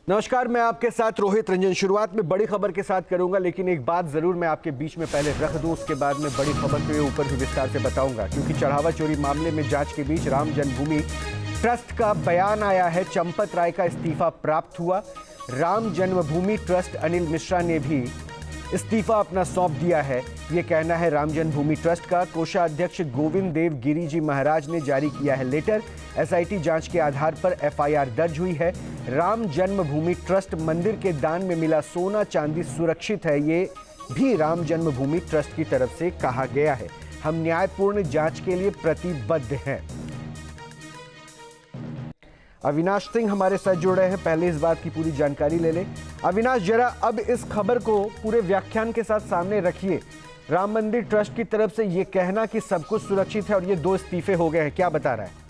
नमस्कार, मैं आपके साथ रोहित रंजन। शुरुआत में बड़ी खबर के साथ करूंगा, लेकिन एक बात जरूर मैं आपके बीच में पहले रख दूं, उसके बाद में बड़ी खबर के ऊपर भी विस्तार से बताऊंगा। क्योंकि चढ़ावा चोरी मामले में जांच के बीच राम जन्मभूमि ट्रस्ट का बयान आया है। चंपत राय का इस्तीफा प्राप्त हुआ। राम जन्मभूमि ट्रस्ट अनिल मिश्रा ने भी इस्तीफा अपना सौंप दिया है, ये कहना है राम जन्मभूमि ट्रस्ट का। कोषाध्यक्ष गोविंद देव गिरी जी महाराज ने जारी किया है लेटर। एसआईटी जांच के आधार पर एफआईआर दर्ज हुई है। राम जन्मभूमि ट्रस्ट मंदिर के दान में मिला सोना चांदी सुरक्षित है, ये भी राम जन्मभूमि ट्रस्ट की तरफ से कहा गया है। हम न्यायपूर्ण जांच के लिए प्रतिबद्ध हैं। अविनाश सिंह हमारे साथ जुड़ रहे हैं, पहले इस बात की पूरी जानकारी ले लें। अविनाश, जरा अब इस खबर को पूरे व्याख्यान के साथ सामने रखिए। राम मंदिर ट्रस्ट की तरफ से ये कहना कि सब कुछ सुरक्षित है और ये 2 इस्तीफे हो गए हैं, क्या बता रहा है?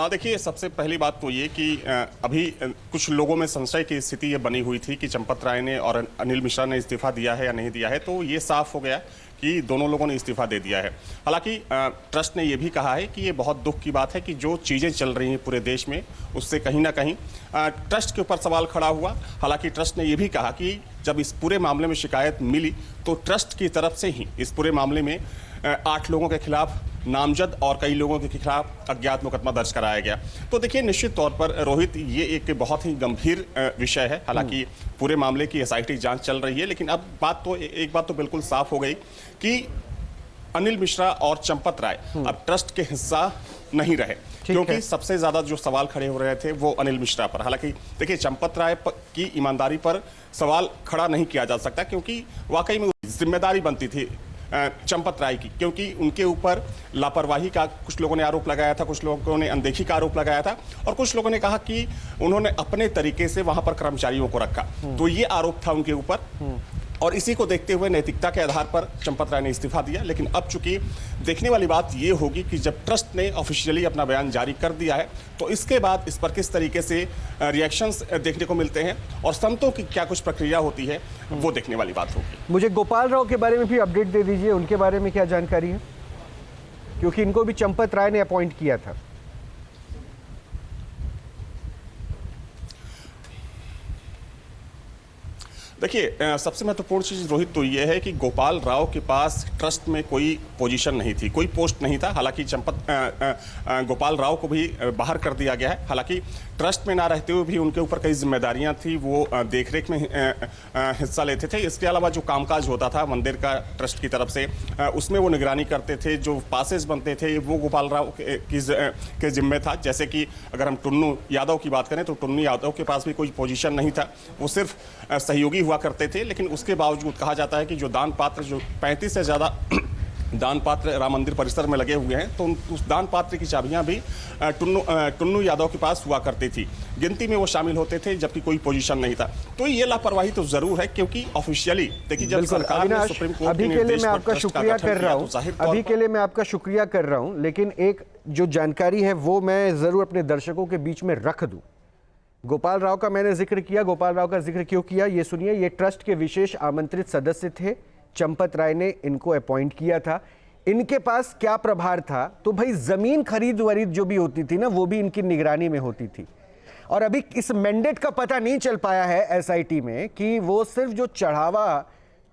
देखिए, सबसे पहली बात तो ये कि अभी कुछ लोगों में संशय की स्थिति ये बनी हुई थी कि चंपत राय ने और अनिल मिश्रा ने इस्तीफा दिया है या नहीं दिया है, तो ये साफ हो गया कि दोनों लोगों ने इस्तीफा दे दिया है। हालांकि ट्रस्ट ने ये भी कहा है कि ये बहुत दुख की बात है कि जो चीज़ें चल रही हैं पूरे देश में, उससे कहीं ना कहीं ट्रस्ट के ऊपर सवाल खड़ा हुआ। हालांकि ट्रस्ट ने ये भी कहा कि जब इस पूरे मामले में शिकायत मिली तो ट्रस्ट की तरफ से ही इस पूरे मामले में 8 लोगों के खिलाफ नामजद और कई लोगों के खिलाफ अज्ञात मुकदमा दर्ज कराया गया। तो देखिए, निश्चित तौर पर रोहित, ये एक बहुत ही गंभीर विषय है। हालांकि पूरे मामले की एसआईटी जांच चल रही है, लेकिन अब एक बात तो बिल्कुल साफ हो गई कि अनिल मिश्रा और चंपत राय अब ट्रस्ट के हिस्सा नहीं रहे, क्योंकि सबसे ज्यादा जो सवाल खड़े हो रहे थे वो अनिल मिश्रा पर। हालांकि देखिए, चंपत राय की ईमानदारी पर सवाल खड़ा नहीं किया जा सकता, क्योंकि वाकई में जिम्मेदारी बनती थी चंपत राय की, क्योंकि उनके ऊपर लापरवाही का कुछ लोगों ने आरोप लगाया था, कुछ लोगों ने अनदेखी का आरोप लगाया था, और कुछ लोगों ने कहा कि उन्होंने अपने तरीके से वहां पर कर्मचारियों को रखा। तो ये आरोप था उनके ऊपर, और इसी को देखते हुए नैतिकता के आधार पर चंपत राय ने इस्तीफा दिया। लेकिन अब चूंकि देखने वाली बात ये होगी कि जब ट्रस्ट ने ऑफिशियली अपना बयान जारी कर दिया है, तो इसके बाद इस पर किस तरीके से रिएक्शंस देखने को मिलते हैं और संतों की क्या कुछ प्रक्रिया होती है, वो देखने वाली बात होगी। मुझे गोपाल राव के बारे में भी अपडेट दे दीजिए, उनके बारे में क्या जानकारी है, क्योंकि इनको भी चंपत राय ने अपॉइंट किया था। देखिए, सबसे महत्वपूर्ण चीज़ रोहित तो ये है कि गोपाल राव के पास ट्रस्ट में कोई पोजीशन नहीं थी, कोई पोस्ट नहीं था। हालांकि गोपाल राव को भी बाहर कर दिया गया है। हालांकि ट्रस्ट में ना रहते हुए भी उनके ऊपर कई जिम्मेदारियां थी, वो देखरेख में हिस्सा लेते थे। इसके अलावा जो कामकाज होता था मंदिर का ट्रस्ट की तरफ से, उसमें वो निगरानी करते थे। जो पासेस बनते थे वो गोपाल राव के जिम्मे था। जैसे कि अगर हम टुन्नू यादव की बात करें तो टुन्नू यादव के पास भी कोई पोजीशन नहीं था, वो सिर्फ सहयोगी हुआ करते थे। लेकिन उसके बावजूद कहा जाता है कि जो दान पात्र, जो 35 से ज़्यादा दान पात्र राम मंदिर परिसर में लगे हुए हैं, तो उस दान पात्र की चाबियां भी टुन्नू यादव के पास हुआ करती थी। गिनती में वो शामिल होते थे, जबकि कोई पोजीशन नहीं था। तो ये लापरवाही तो जरूर है, क्योंकि ऑफिशियली देखिए, जब सरकार ने सुप्रीम कोर्ट अभी के लिए मैं आपका शुक्रिया कर रहा हूं, अभी के लिए मैं आपका शुक्रिया कर रहा हूं, लेकिन एक जो जानकारी है वो मैं जरूर अपने दर्शकों के बीच में रख दूं। गोपाल राव का मैंने जिक्र किया, गोपाल राव का जिक्र क्यों किया ये सुनिए। ये ट्रस्ट के विशेष आमंत्रित सदस्य थे, चंपत राय ने इनको अपॉइंट किया था। इनके पास क्या प्रभार था, तो भाई जमीन खरीद वरीद जो भी होती थी ना, वो भी इनकी निगरानी में होती थी। और अभी इस मैंडेट का पता नहीं चल पाया है एसआईटी में कि वो सिर्फ जो चढ़ावा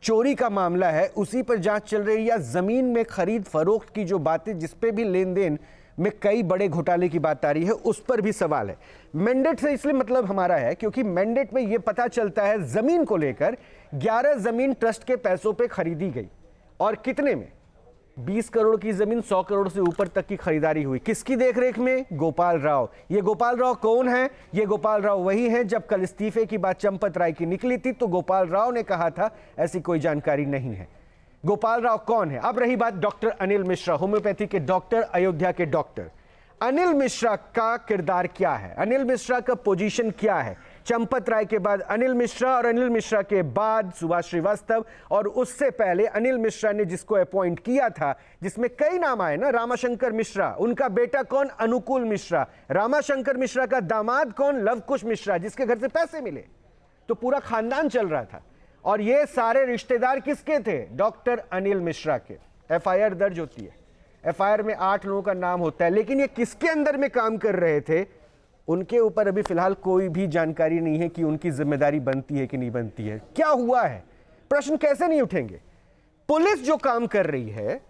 चोरी का मामला है उसी पर जांच चल रही है, या जमीन में खरीद फरोख्त की जो बातें, जिसपे भी लेन देन में कई बड़े घोटाले की बात आ रही है, उस पर भी सवाल है। मैंडेट से इसलिए मतलब हमारा है क्योंकि मैंडेट में यह पता चलता है जमीन को लेकर 11 जमीन ट्रस्ट के पैसों पे खरीदी गई, और कितने में 20 करोड़ की जमीन 100 करोड़ से ऊपर तक की खरीदारी हुई। किसकी देखरेख में? गोपाल राव। ये गोपाल राव कौन है? ये गोपाल राव वही हैं जब कल इस्तीफे की बात चंपत राय की निकली थी तो गोपाल राव ने कहा था ऐसी कोई जानकारी नहीं है। गोपाल राव कौन है? अब रही बात डॉक्टर अनिल मिश्रा, होम्योपैथी के डॉक्टर, अयोध्या के डॉक्टर। अनिल मिश्रा का किरदार क्या है? अनिल मिश्रा का पोजीशन क्या है? चंपत राय के बाद अनिल मिश्रा, और अनिल मिश्रा के बाद सुभाष श्रीवास्तव, और उससे पहले अनिल मिश्रा ने जिसको अपॉइंट किया था, जिसमें कई नाम आए ना, रामाशंकर मिश्रा, उनका बेटा कौन? अनुकूल मिश्रा, रामाशंकर मिश्रा का दामाद कौन? लवकुश मिश्रा, जिसके घर से पैसे मिले, तो पूरा खानदान चल रहा था। और ये सारे रिश्तेदार किसके थे? डॉक्टर अनिल मिश्रा के। एफआईआर दर्ज होती है, एफआईआर में 8 लोगों का नाम होता है, लेकिन ये किसके अंदर में काम कर रहे थे उनके ऊपर अभी फिलहाल कोई भी जानकारी नहीं है कि उनकी जिम्मेदारी बनती है कि नहीं बनती है। क्या हुआ है, प्रश्न कैसे नहीं उठेंगे। पुलिस जो काम कर रही है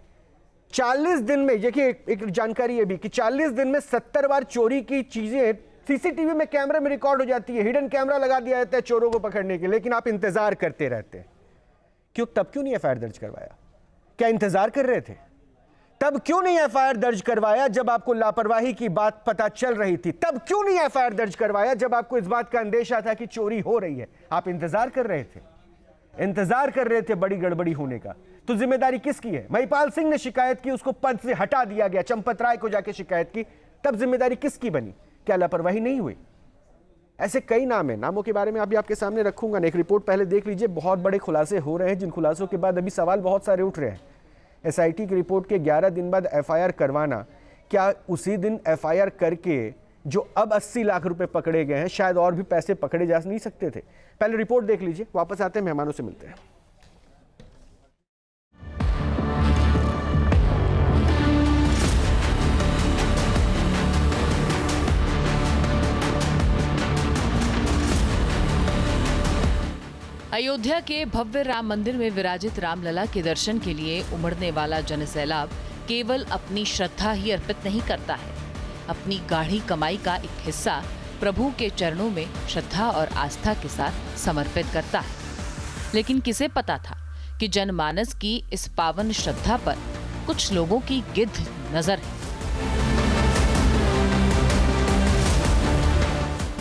40 दिन में, देखिए एक जानकारी है भी कि 40 दिन में 70 बार चोरी की चीजें सीसीटीवी में कैमरे में रिकॉर्ड हो जाती है, हिडन कैमरा लगा दिया जाता है चोरों को पकड़ने के लिए, लेकिन आप इंतजार करते रहते हैं। क्यों, तब क्यों नहीं एफआईआर दर्ज करवाया? क्या इंतजार कर रहे थे? तब क्यों नहीं एफआईआर दर्ज करवाया जब आपको लापरवाही की बात पता चल रही थी? तब क्यों नहीं एफआईआर दर्ज करवाया जब आपको इस बात का अंदेशा था कि चोरी हो रही है? आप इंतजार कर रहे थे, इंतजार कर रहे थे बड़ी गड़बड़ी होने का। तो जिम्मेदारी किसकी है? महिपाल सिंह ने शिकायत की, उसको पद से हटा दिया गया, चंपत राय को जाके शिकायत की, तब जिम्मेदारी किसकी बनी? क्या लापरवाही नहीं हुई? ऐसे कई नाम हैं, नामों के बारे में अभी आपके सामने रखूंगा। एक रिपोर्ट पहले देख लीजिए, बहुत बड़े खुलासे हो रहे हैं, जिन खुलासों के बाद अभी सवाल बहुत सारे उठ रहे हैं। एसआईटी की रिपोर्ट के 11 दिन बाद एफआईआर करवाना, क्या उसी दिन एफआईआर करके जो अब 80 लाख रुपए पकड़े गए हैं, शायद और भी पैसे पकड़े जा नहीं सकते थे? पहले रिपोर्ट देख लीजिए, वापस आते हैं, मेहमानों से मिलते हैं। अयोध्या के भव्य राम मंदिर में विराजित रामलला के दर्शन के लिए उमड़ने वाला जनसैलाब केवल अपनी श्रद्धा ही अर्पित नहीं करता है, अपनी गाढ़ी कमाई का एक हिस्सा प्रभु के चरणों में श्रद्धा और आस्था के साथ समर्पित करता है। लेकिन किसे पता था कि जनमानस की इस पावन श्रद्धा पर कुछ लोगों की गिद्ध नजर है।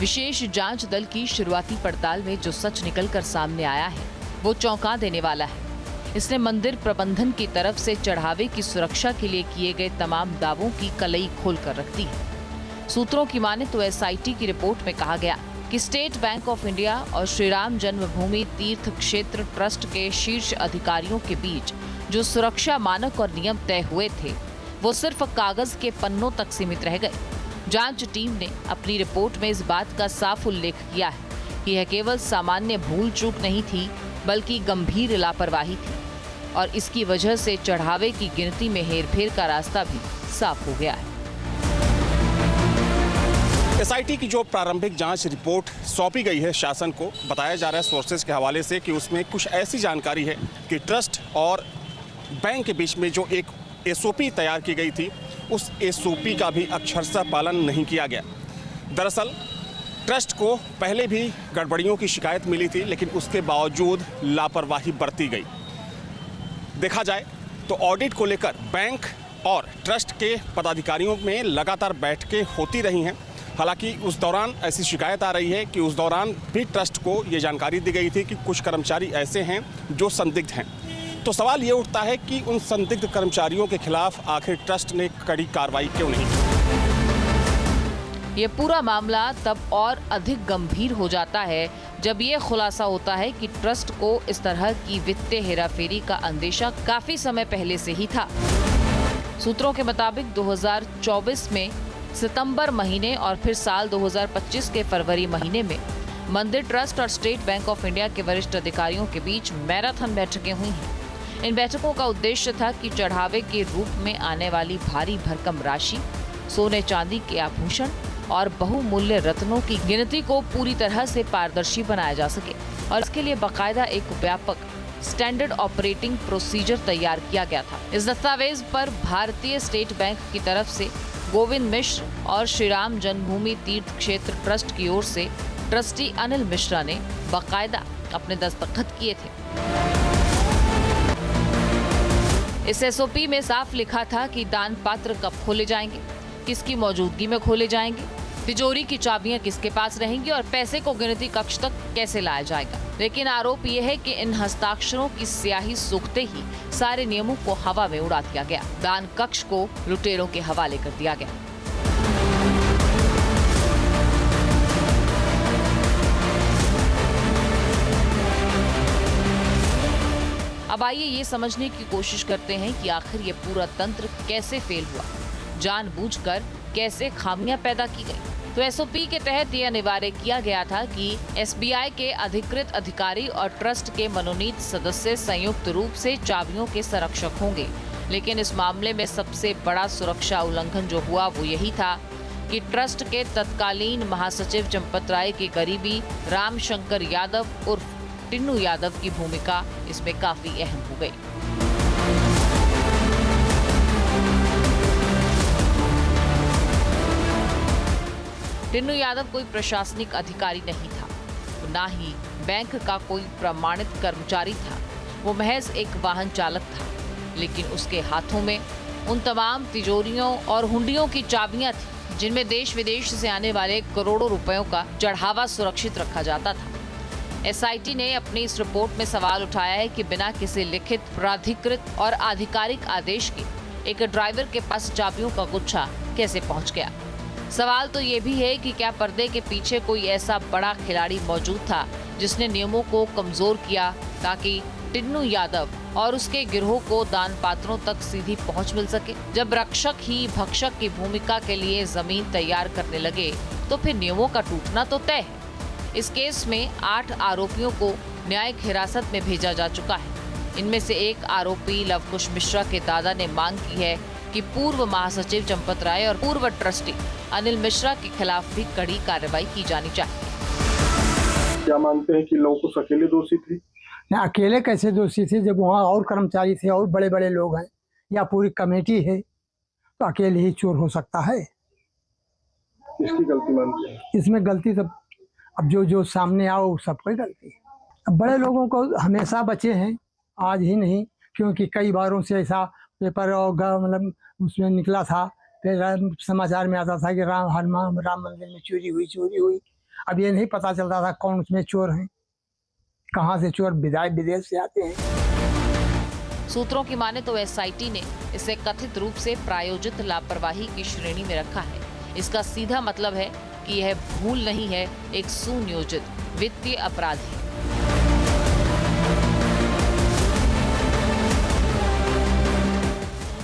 विशेष जांच दल की शुरुआती पड़ताल में जो सच निकलकर सामने आया है वो चौंका देने वाला है। इसने मंदिर प्रबंधन की तरफ से चढ़ावे की सुरक्षा के लिए किए गए तमाम दावों की कलई खोल कर रख दी है। सूत्रों की माने तो एसआईटी की रिपोर्ट में कहा गया कि स्टेट बैंक ऑफ इंडिया और श्री राम जन्मभूमि तीर्थ क्षेत्र ट्रस्ट के शीर्ष अधिकारियों के बीच जो सुरक्षा मानक और नियम तय हुए थे वो सिर्फ कागज के पन्नों तक सीमित रह गए। जांच टीम ने अपनी रिपोर्ट में इस बात का साफ उल्लेख किया है कि यह केवल सामान्य भूल चूक नहीं थी बल्कि गंभीर लापरवाही थी और इसकी वजह से चढ़ावे की गिनती में हेरफेर का रास्ता भी साफ हो गया है। एसआईटी की जो प्रारंभिक जांच रिपोर्ट सौंपी गई है शासन को, बताया जा रहा है सोर्सेज के हवाले से कि उसमें कुछ ऐसी जानकारी है कि ट्रस्ट और बैंक के बीच में जो एक एसओपी तैयार की गई थी उस एसओपी का भी अक्षरशः पालन नहीं किया गया। दरअसल ट्रस्ट को पहले भी गड़बड़ियों की शिकायत मिली थी, लेकिन उसके बावजूद लापरवाही बरती गई। देखा जाए तो ऑडिट को लेकर बैंक और ट्रस्ट के पदाधिकारियों में लगातार बैठकें होती रही हैं। हालांकि उस दौरान ऐसी शिकायत आ रही है कि उस दौरान भी ट्रस्ट को ये जानकारी दी गई थी कि कुछ कर्मचारी ऐसे हैं जो संदिग्ध हैं। तो सवाल ये उठता है कि उन संदिग्ध कर्मचारियों के खिलाफ आखिर ट्रस्ट ने कड़ी कार्रवाई क्यों नहीं की? ये पूरा मामला तब और अधिक गंभीर हो जाता है जब ये खुलासा होता है कि ट्रस्ट को इस तरह की वित्तीय हेराफेरी का अंदेशा काफी समय पहले से ही था। सूत्रों के मुताबिक 2024 में सितंबर महीने और फिर साल 2025 के फरवरी महीने में मंदिर ट्रस्ट और स्टेट बैंक ऑफ इंडिया के वरिष्ठ अधिकारियों के बीच मैराथन बैठकें हुई हैं। इन बैठकों का उद्देश्य था कि चढ़ावे के रूप में आने वाली भारी भरकम राशि, सोने चांदी के आभूषण और बहुमूल्य रत्नों की गिनती को पूरी तरह से पारदर्शी बनाया जा सके और इसके लिए बाकायदा एक व्यापक स्टैंडर्ड ऑपरेटिंग प्रोसीजर तैयार किया गया था। इस दस्तावेज पर भारतीय स्टेट बैंक की तरफ से गोविंद मिश्र और श्री राम जन्मभूमि तीर्थ क्षेत्र ट्रस्ट की ओर से ट्रस्टी अनिल मिश्रा ने बाकायदा अपने दस्तखत किए थे। इस एसओपी में साफ लिखा था कि दान पात्र कब खोले जाएंगे, किसकी मौजूदगी में खोले जाएंगे, तिजोरी की चाबियां किसके पास रहेंगी और पैसे को गिनती कक्ष तक कैसे लाया जाएगा। लेकिन आरोप यह है कि इन हस्ताक्षरों की स्याही सूखते ही सारे नियमों को हवा में उड़ा दिया गया। दान कक्ष को लुटेरों के हवाले कर दिया गया। अब आइए ये समझने की कोशिश करते हैं कि आखिर ये पूरा तंत्र कैसे फेल हुआ, जानबूझकर कैसे खामियां पैदा की गई। तो एसओपी के तहत यह अनिवार्य किया गया था कि एसबीआई के अधिकृत अधिकारी और ट्रस्ट के मनोनीत सदस्य संयुक्त रूप से चाबियों के संरक्षक होंगे। लेकिन इस मामले में सबसे बड़ा सुरक्षा उल्लंघन जो हुआ वो यही था कि ट्रस्ट के तत्कालीन महासचिव चंपत राय के करीबी राम शंकर यादव उर्फ टिन्नू यादव की भूमिका इसमें काफी अहम हो गई। टिन्नू यादव कोई प्रशासनिक अधिकारी नहीं था, तो ना ही बैंक का कोई प्रमाणित कर्मचारी था। वो महज एक वाहन चालक था, लेकिन उसके हाथों में उन तमाम तिजोरियों और हुंडियों की चाबियां थी जिनमें देश विदेश से आने वाले करोड़ों रुपयों का चढ़ावा सुरक्षित रखा जाता था। एसआईटी ने अपनी इस रिपोर्ट में सवाल उठाया है कि बिना किसी लिखित, प्राधिकृत और आधिकारिक आदेश के एक ड्राइवर के पास चाबियों का गुच्छा कैसे पहुंच गया। सवाल तो ये भी है कि क्या पर्दे के पीछे कोई ऐसा बड़ा खिलाड़ी मौजूद था जिसने नियमों को कमजोर किया ताकि टिन्नू यादव और उसके गिरोह को दान पात्रों तक सीधी पहुंच मिल सके। जब रक्षक ही भक्षक की भूमिका के लिए जमीन तैयार करने लगे तो फिर नियमों का टूटना तो तय है। इस केस में 8 आरोपियों को न्यायिक हिरासत में भेजा जा चुका है। इनमें से एक आरोपी लवकुश मिश्रा के दादा ने मांग की है कि पूर्व महासचिव चंपत राय और पूर्व ट्रस्टी अनिल मिश्रा के खिलाफ भी कड़ी कार्रवाई की जानी चाहिए। क्या मानते हैं कि लवकुश अकेले दोषी थे? ना, अकेले कैसे दोषी थे जब वहाँ और कर्मचारी थे और बड़े बड़े लोग हैं या पूरी कमेटी है, तो अकेले ही चोर हो सकता है। किसकी गलती मानते हैं? इसमें गलती तो अब जो सामने आओ सबकी गलती है। अब बड़े लोगों को हमेशा बचे हैं, आज ही नहीं, क्योंकि कई बारों से ऐसा पेपर और मतलब उसमें निकला था, फिर समाचार में आता था कि राम मंदिर में चोरी हुई। अब ये नहीं पता चलता था कौन उसमें चोर हैं, कहाँ से चोर विदेश से आते हैं। सूत्रों की माने तो एसआईटी ने इसे कथित रूप से प्रायोजित लापरवाही की श्रेणी में रखा है। इसका सीधा मतलब है कि यह भूल नहीं है, एक सुनियोजित वित्तीय अपराध है।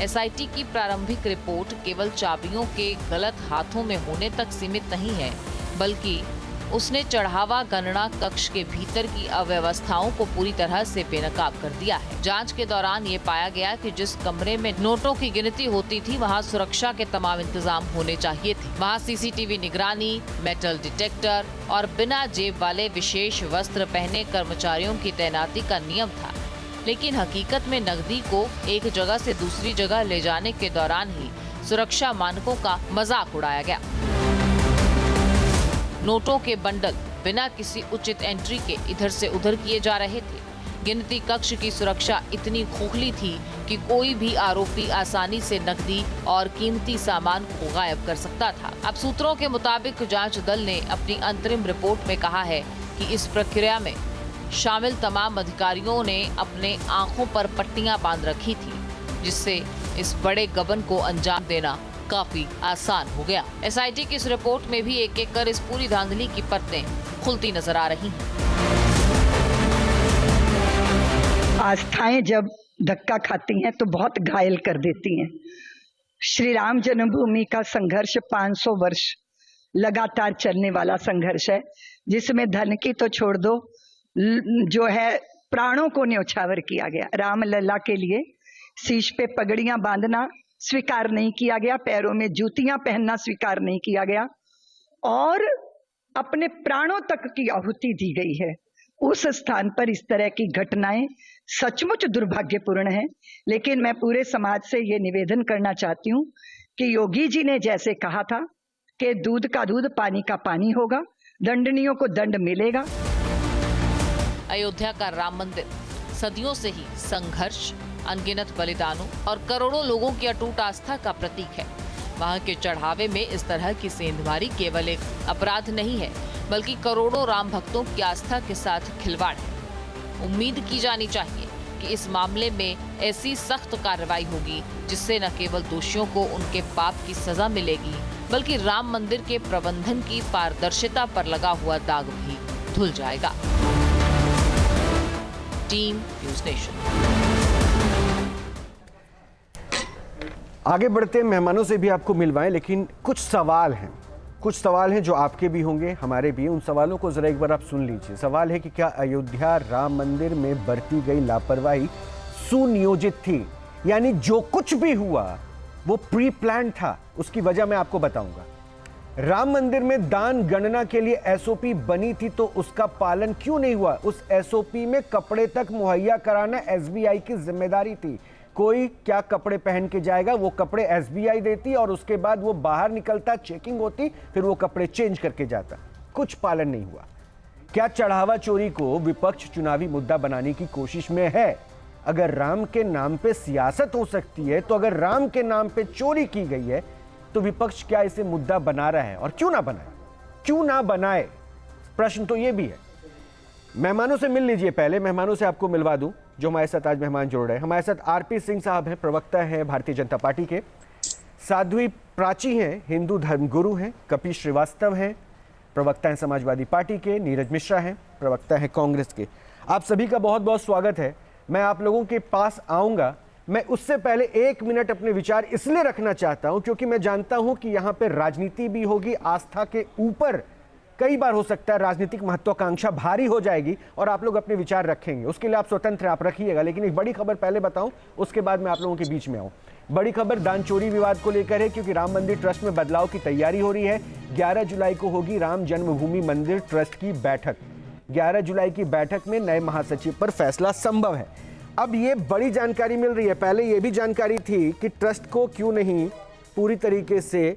एसआईटी की प्रारंभिक रिपोर्ट केवल चाबियों के गलत हाथों में होने तक सीमित नहीं है, बल्कि उसने चढ़ावा गणना कक्ष के भीतर की अव्यवस्थाओं को पूरी तरह से बेनकाब कर दिया है। जांच के दौरान ये पाया गया कि जिस कमरे में नोटों की गिनती होती थी वहां सुरक्षा के तमाम इंतजाम होने चाहिए थे। वहां सीसीटीवी निगरानी, मेटल डिटेक्टर और बिना जेब वाले विशेष वस्त्र पहने कर्मचारियों की तैनाती का नियम था। लेकिन हकीकत में नकदी को एक जगह से दूसरी जगह ले जाने के दौरान ही सुरक्षा मानकों का मजाक उड़ाया गया। नोटों के बंडल बिना किसी उचित एंट्री के इधर से उधर किए जा रहे थे। गिनती कक्ष की सुरक्षा इतनी खोखली थी कि कोई भी आरोपी आसानी से नकदी और कीमती सामान को गायब कर सकता था। अब सूत्रों के मुताबिक जांच दल ने अपनी अंतरिम रिपोर्ट में कहा है कि इस प्रक्रिया में शामिल तमाम अधिकारियों ने अपने आंखों पर पट्टियां बांध रखी थी, जिससे इस बड़े गबन को अंजाम देना काफी आसान हो गया। एसआईटी की इस रिपोर्ट में भी एक एक कर इस पूरी धांधली की परतें खुलती नजर आ रही हैं। आस्थाएं जब धक्का खाती हैं तो बहुत घायल कर देती हैं। श्री राम जन्मभूमि का संघर्ष 500 वर्ष लगातार चलने वाला संघर्ष है, जिसमें धन की तो छोड़ दो, जो है प्राणों को न्यौछावर किया गया। रामलला के लिए शीश पे पगड़ियां बांधना स्वीकार नहीं किया गया, पैरों में जूतियां पहनना स्वीकार नहीं किया गया और अपने प्राणों तक की आहुति दी गई है। उस स्थान पर इस तरह की घटनाएं सचमुच दुर्भाग्यपूर्ण है। लेकिन मैं पूरे समाज से ये निवेदन करना चाहती हूँ कि योगी जी ने जैसे कहा था कि दूध का दूध, पानी का पानी होगा, दंडनियों को दंड मिलेगा। अयोध्या का राम मंदिर सदियों से ही संघर्ष, अनगिनत बलिदानों और करोड़ों लोगों की अटूट आस्था का प्रतीक है। वहां के चढ़ावे में इस तरह की सेंधमारी केवल एक अपराध नहीं है, बल्कि करोड़ों राम भक्तों की आस्था के साथ खिलवाड़ है। उम्मीद की जानी चाहिए कि इस मामले में ऐसी सख्त कार्रवाई होगी जिससे न केवल दोषियों को उनके पाप की सजा मिलेगी, बल्कि राम मंदिर के प्रबंधन की पारदर्शिता पर लगा हुआ दाग भी धुल जाएगा। Team news nation. आगे बढ़ते मेहमानों से भी आपको मिलवाएं, लेकिन कुछ सवाल हैं जो आपके भी होंगे, हमारे भी। उन सवालों को जरा एक बार आप सुन लीजिए। सवाल है कि क्या अयोध्या राम मंदिर में बरती गई लापरवाही सुनियोजित थी यानी जो कुछ भी हुआ वो प्री प्लान था। उसकी वजह मैं आपको बताऊंगा। राम मंदिर में दान गणना के लिए एसओपी बनी थी तो उसका पालन क्यों नहीं हुआ? उस एसओपी में कपड़े तक मुहैया कराना एसबीआई की जिम्मेदारी थी। कोई क्या कपड़े पहन के जाएगा, वो कपड़े एसबीआई देती और उसके बाद वो बाहर निकलता, चेकिंग होती, फिर वो कपड़े चेंज करके जाता। कुछ पालन नहीं हुआ। क्या चढ़ावा चोरी को विपक्ष चुनावी मुद्दा बनाने की कोशिश में है? अगर राम के नाम पे सियासत हो सकती है तो अगर राम के नाम पे चोरी की गई है तो विपक्ष क्या इसे मुद्दा बना रहा है? और क्यों ना बनाए, क्यों ना बनाए? प्रश्न तो ये भी है। मेहमानों से मिल लीजिए। पहले मेहमानों से आपको मिलवा दूं जो हमारे साथ आज मेहमान जोड़ रहे हैं। हमारे साथ आरपी सिंह साहब हैं, प्रवक्ता हैं भारतीय जनता पार्टी के। साध्वी प्राची हैं, हिंदू धर्मगुरु हैं। कपिल श्रीवास्तव हैं, प्रवक्ता हैं समाजवादी पार्टी के। नीरज मिश्रा हैं, प्रवक्ता हैं कांग्रेस के। आप सभी का बहुत बहुत स्वागत है। मैं आप लोगों के पास आऊंगा। मैं उससे पहले 1 मिनट अपने विचार इसलिए रखना चाहता हूं क्योंकि मैं जानता हूं कि यहां पर राजनीति भी होगी। आस्था के ऊपर कई बार हो सकता है राजनीतिक महत्वाकांक्षा भारी हो जाएगी और आप लोग अपने विचार रखेंगे। उसके लिए आप स्वतंत्र, आप रखिएगा। लेकिन एक बड़ी खबर पहले बताऊं, उसके बाद मैं आप लोगों के बीच में आऊं। बड़ी खबर दान चोरी विवाद को लेकर है क्योंकि राम मंदिर ट्रस्ट में बदलाव की तैयारी हो रही है। 11 जुलाई को होगी राम जन्मभूमि मंदिर ट्रस्ट की बैठक। 11 जुलाई की बैठक में नए महासचिव पर फैसला संभव है। अब ये बड़ी जानकारी मिल रही है। पहले ये भी जानकारी थी कि ट्रस्ट को क्यों नहीं पूरी तरीके से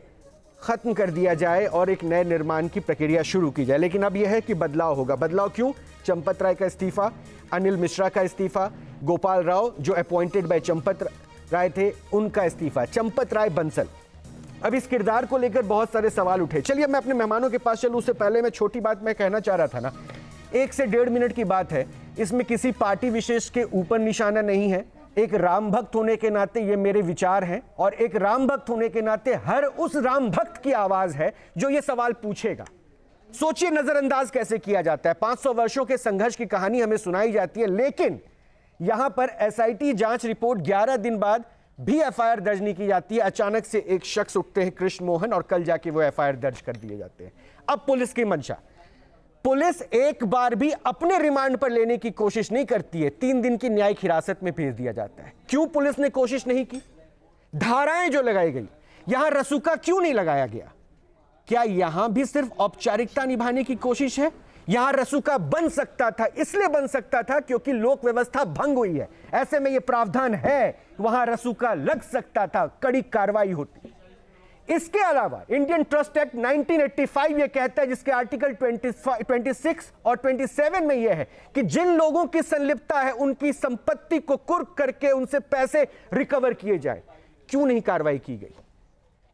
खत्म कर दिया जाए और एक नए निर्माण की प्रक्रिया शुरू की जाए, लेकिन अब यह है कि बदलाव होगा। बदलाव क्यों? चंपत राय का इस्तीफा, अनिल मिश्रा का इस्तीफा, गोपाल राव जो अपॉइंटेड बाय चंपत राय थे उनका इस्तीफा, चंपत राय बंसल। अब इस किरदार को लेकर बहुत सारे सवाल उठे। चलिए मैं अपने मेहमानों के पास चलूं। उससे पहले मैं छोटी बात मैं कहना चाह रहा था ना, 1 से 1.5 मिनट की बात है। इसमें किसी पार्टी विशेष के ऊपर निशाना नहीं है। एक राम भक्त होने के नाते ये मेरे विचार हैं और एक राम भक्त होने के नाते हर उस राम भक्त की आवाज है जो ये सवाल पूछेगा। सोचिए नजरअंदाज कैसे किया जाता है। 500 वर्षों के संघर्ष की कहानी हमें सुनाई जाती है, लेकिन यहां पर एसआईटी जांच रिपोर्ट 11 दिन बाद भी एफआईआर दर्ज नहीं की जाती है। अचानक से एक शख्स उठते हैं कृष्ण मोहन और कल जाके वो एफआईआर दर्ज कर दिए जाते हैं। अब पुलिस की मंशा, पुलिस एक बार भी अपने रिमांड पर लेने की कोशिश नहीं करती है। 3 दिन की न्यायिक हिरासत में भेज दिया जाता है। क्यों पुलिस ने कोशिश नहीं की? धाराएं जो लगाई गई, यहां रसूका क्यों नहीं लगाया गया? क्या यहां भी सिर्फ औपचारिकता निभाने की कोशिश है? यहां रसूका बन सकता था, इसलिए बन सकता था क्योंकि लोक व्यवस्था भंग हुई है। ऐसे में यह प्रावधान है, वहां रसूका लग सकता था, कड़ी कार्रवाई होती। इसके अलावा इंडियन ट्रस्ट एक्ट 1985 यह कहता है, जिसके आर्टिकल 26 और 27 में यह है कि जिन लोगों की संलिप्तता है उनकी संपत्ति को कुर्क करके उनसे पैसे रिकवर किए जाए। क्यों नहीं कार्रवाई की गई?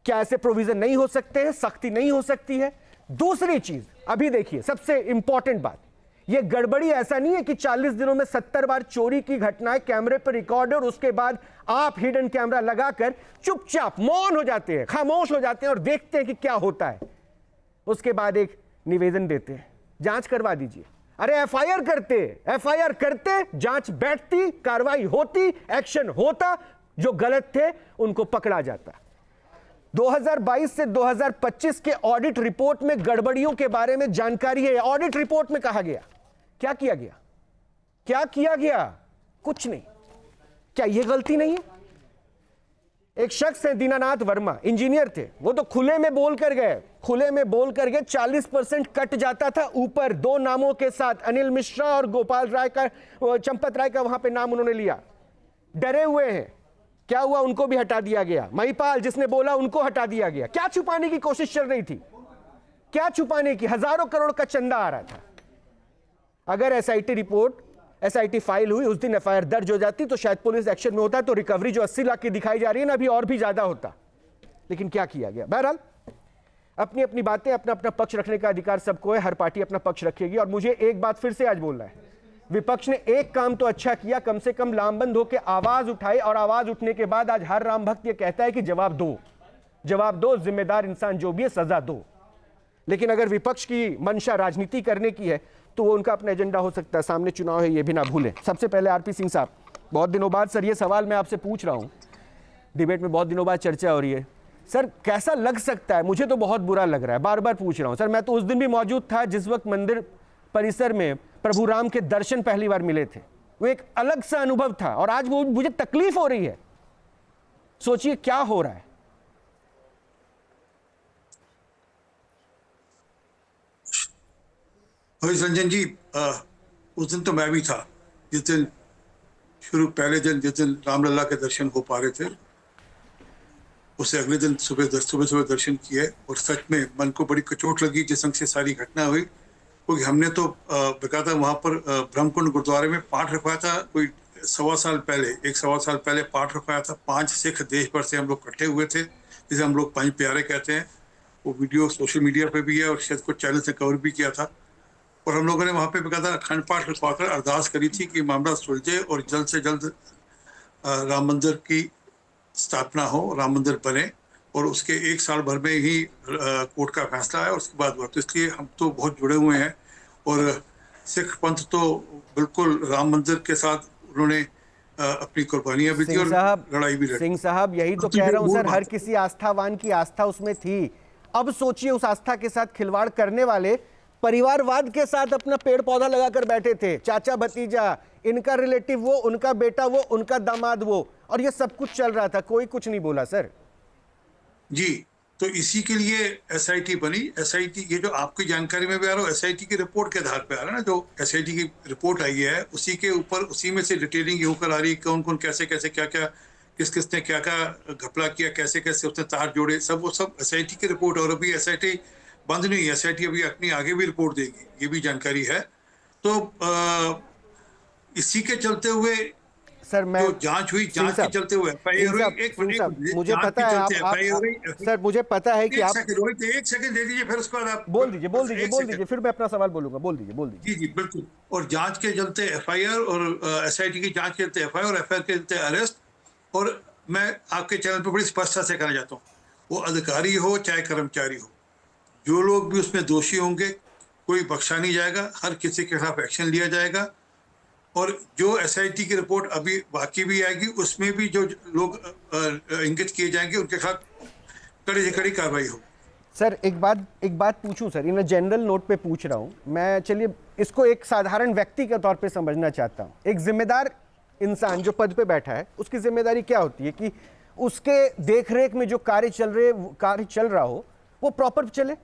क्या ऐसे प्रोविजन नहीं हो सकते हैं? सख्ती नहीं हो सकती है? दूसरी चीज, अभी देखिए सबसे इंपॉर्टेंट बात, यह गड़बड़ी ऐसा नहीं है कि 40 दिनों में 70 बार चोरी की घटनाएं कैमरे पर रिकॉर्ड और उसके बाद आप हिडन कैमरा लगाकर चुपचाप मौन हो जाते हैं, खामोश हो जाते हैं और देखते हैं कि क्या होता है। उसके बाद एक निवेदन देते हैं, जांच करवा दीजिए। अरे एफआईआर करते, जांच बैठती, कार्रवाई होती, एक्शन होता, जो गलत थे उनको पकड़ा जाता। 2022 से 2025 के ऑडिट रिपोर्ट में गड़बड़ियों के बारे में जानकारी है। ऑडिट रिपोर्ट में कहा गया, क्या किया गया? क्या किया गया? कुछ नहीं। क्या यह गलती नहीं है? एक शख्स है दीनानाथ वर्मा, इंजीनियर थे, वो तो खुले में बोल कर गए 40% कट जाता था ऊपर 2 नामों के साथ, अनिल मिश्रा और गोपाल राय का, चंपत राय का वहां पे नाम उन्होंने लिया। डरे हुए हैं। क्या हुआ? उनको भी हटा दिया गया। महिपाल जिसने बोला उनको हटा दिया गया। क्या छुपाने की कोशिश चल रही थी? क्या छुपाने की? हजारों करोड़ का चंदा आ रहा था। अगर एसआईटी फाइल हुई, उस दिन एफआईआर दर्ज हो जाती तो शायद पुलिस एक्शन में होता, तो रिकवरी जो 80 लाख की दिखाई जा रही है ना, अभी और भी ज्यादा होता। लेकिन क्या किया गया? बहरहाल अपनी अपनी बातें, अपना अपना पक्ष रखने का अधिकार सबको है। हर पार्टी अपना पक्ष रखेगी। और मुझे एक बात फिर से आज बोलना है, विपक्ष ने एक काम तो अच्छा किया, कम से कम लामबंद होकर आवाज उठाई और आवाज उठने के बाद आज हर राम भक्त ये कहता है कि जवाब दो, जिम्मेदार इंसान जो भी है सजा दो। लेकिन अगर विपक्ष की मंशा राजनीति करने की है तो वो उनका अपना एजेंडा हो सकता है। सामने चुनाव है, ये भी ना भूलें। सबसे पहले आरपी सिंह साहब, बहुत दिनों बाद सर ये सवाल मैं आपसे पूछ रहा हूं, डिबेट में बहुत दिनों बाद चर्चा हो रही है। सर कैसा लग सकता है? मुझे तो बहुत बुरा लग रहा है, बार बार पूछ रहा हूं। सर मैं तो उस दिन भी मौजूद था जिस वक्त मंदिर परिसर में प्रभु राम के दर्शन पहली बार मिले थे। वो एक अलग सा अनुभव था और आज वो मुझे तकलीफ हो रही है सोचिए क्या हो रहा है। भाई संजन जी, उस दिन तो मैं भी था, जिस दिन पहले दिन जिस दिन रामलला के दर्शन हो पा रहे थे, उससे अगले दिन सुबह दर्शन किए और सच में मन को बड़ी कचोट लगी जिस अंग से सारी घटना हुई। क्योंकि हमने तो बेकायदा वहाँ पर ब्रह्मकुंड गुरुद्वारे में पाठ रखवाया था, कोई 1.25 साल पहले पाठ रखवाया था। 5 सिख देश भर से हम लोग इकट्ठे हुए थे, जिसे हम लोग 5 प्यारे कहते हैं। वो वीडियो सोशल मीडिया पे भी है और शायद कुछ चैनल से कवर भी किया था। और हम लोगों ने वहाँ पे बेकायदा अखंड पाठ रखवाकर अरदास करी थी कि मामला सुलझे और जल्द से जल्द राम मंदिर की स्थापना हो, राम मंदिर बने। और उसके 1 साल भर में ही कोर्ट का फैसला है, उसके बाद हुआ। तो इसलिए हम तो बहुत जुड़े हुए हैं और सिख पंथ तो बिल्कुल राम मंदिर के साथ उन्होंने अपनी कुर्बानियां भी दी और लड़ाई भी लड़ी। सिंह साहब, यही तो कह रहा हूं सर, हर किसी आस्थावान की आस्था उसमें थी। अब सोचिए उस आस्था के साथ खिलवाड़ करने वाले परिवारवाद के साथ अपना पेड़ पौधा लगाकर बैठे थे। चाचा भतीजा, इनका रिलेटिव वो, उनका बेटा वो, उनका दामाद वो, और ये सब कुछ चल रहा था, कोई कुछ नहीं बोला सर। जी, तो इसी के लिए एसआईटी बनी। एसआईटी, ये जो आपकी जानकारी में भी आ रहा है, एसआईटी की रिपोर्ट के आधार पे आ रहा है ना। जो एसआईटी की रिपोर्ट आई है उसी के ऊपर, उसी में से डिटेलिंग होकर आ रही है, कौन कौन कैसे कैसे क्या क्या, किसने क्या क्या घपला किया, कैसे कैसे उसने तार जोड़े, सब वो सब एसआईटी की रिपोर्ट। और अभी एसआईटी बंद नहीं है, एसआईटी अभी अपनी आगे भी रिपोर्ट देगी, ये भी जानकारी है। तो इसी के चलते हुए सर मैं जो जांच हुई, जांच के चलते हुए मुझे पता है आप सर, मुझे पता है कि आप एक सेकंड दे दीजिए, फिर उसके बाद आप बोल दीजिए, फिर मैं अपना सवाल बोलूंगा। बोल दीजिए। जी बिल्कुल। और जांच के चलते एफआईआर और एसआईटी की जांच के चलते एफआईआर और एफआईआर के चलते अरेस्ट। और मैं आपके चैनल पर बड़ी स्पष्टता से कहना चाहता हूँ, वो अधिकारी हो चाहे कर्मचारी हो, जो लोग भी उसमें दोषी होंगे कोई बख्शा नहीं जाएगा, हर किसी के खिलाफ एक्शन लिया जाएगा। और जो एसआईटी की रिपोर्ट अभी बाकी भी आएगी, उसमें भी जो लोग इंगित किए जाएंगे उनके खिलाफ कड़ी से कड़ी कार्रवाई हो। सर एक बात पूछूं सर, इन जनरल नोट पे पूछ रहा हूं मैं। चलिए इसको एक साधारण व्यक्ति के तौर पे समझना चाहता हूं। एक जिम्मेदार इंसान जो पद पे बैठा है, उसकी जिम्मेदारी क्या होती है कि उसके देखरेख में जो कार्य चल रहा हो वो प्रॉपर चले।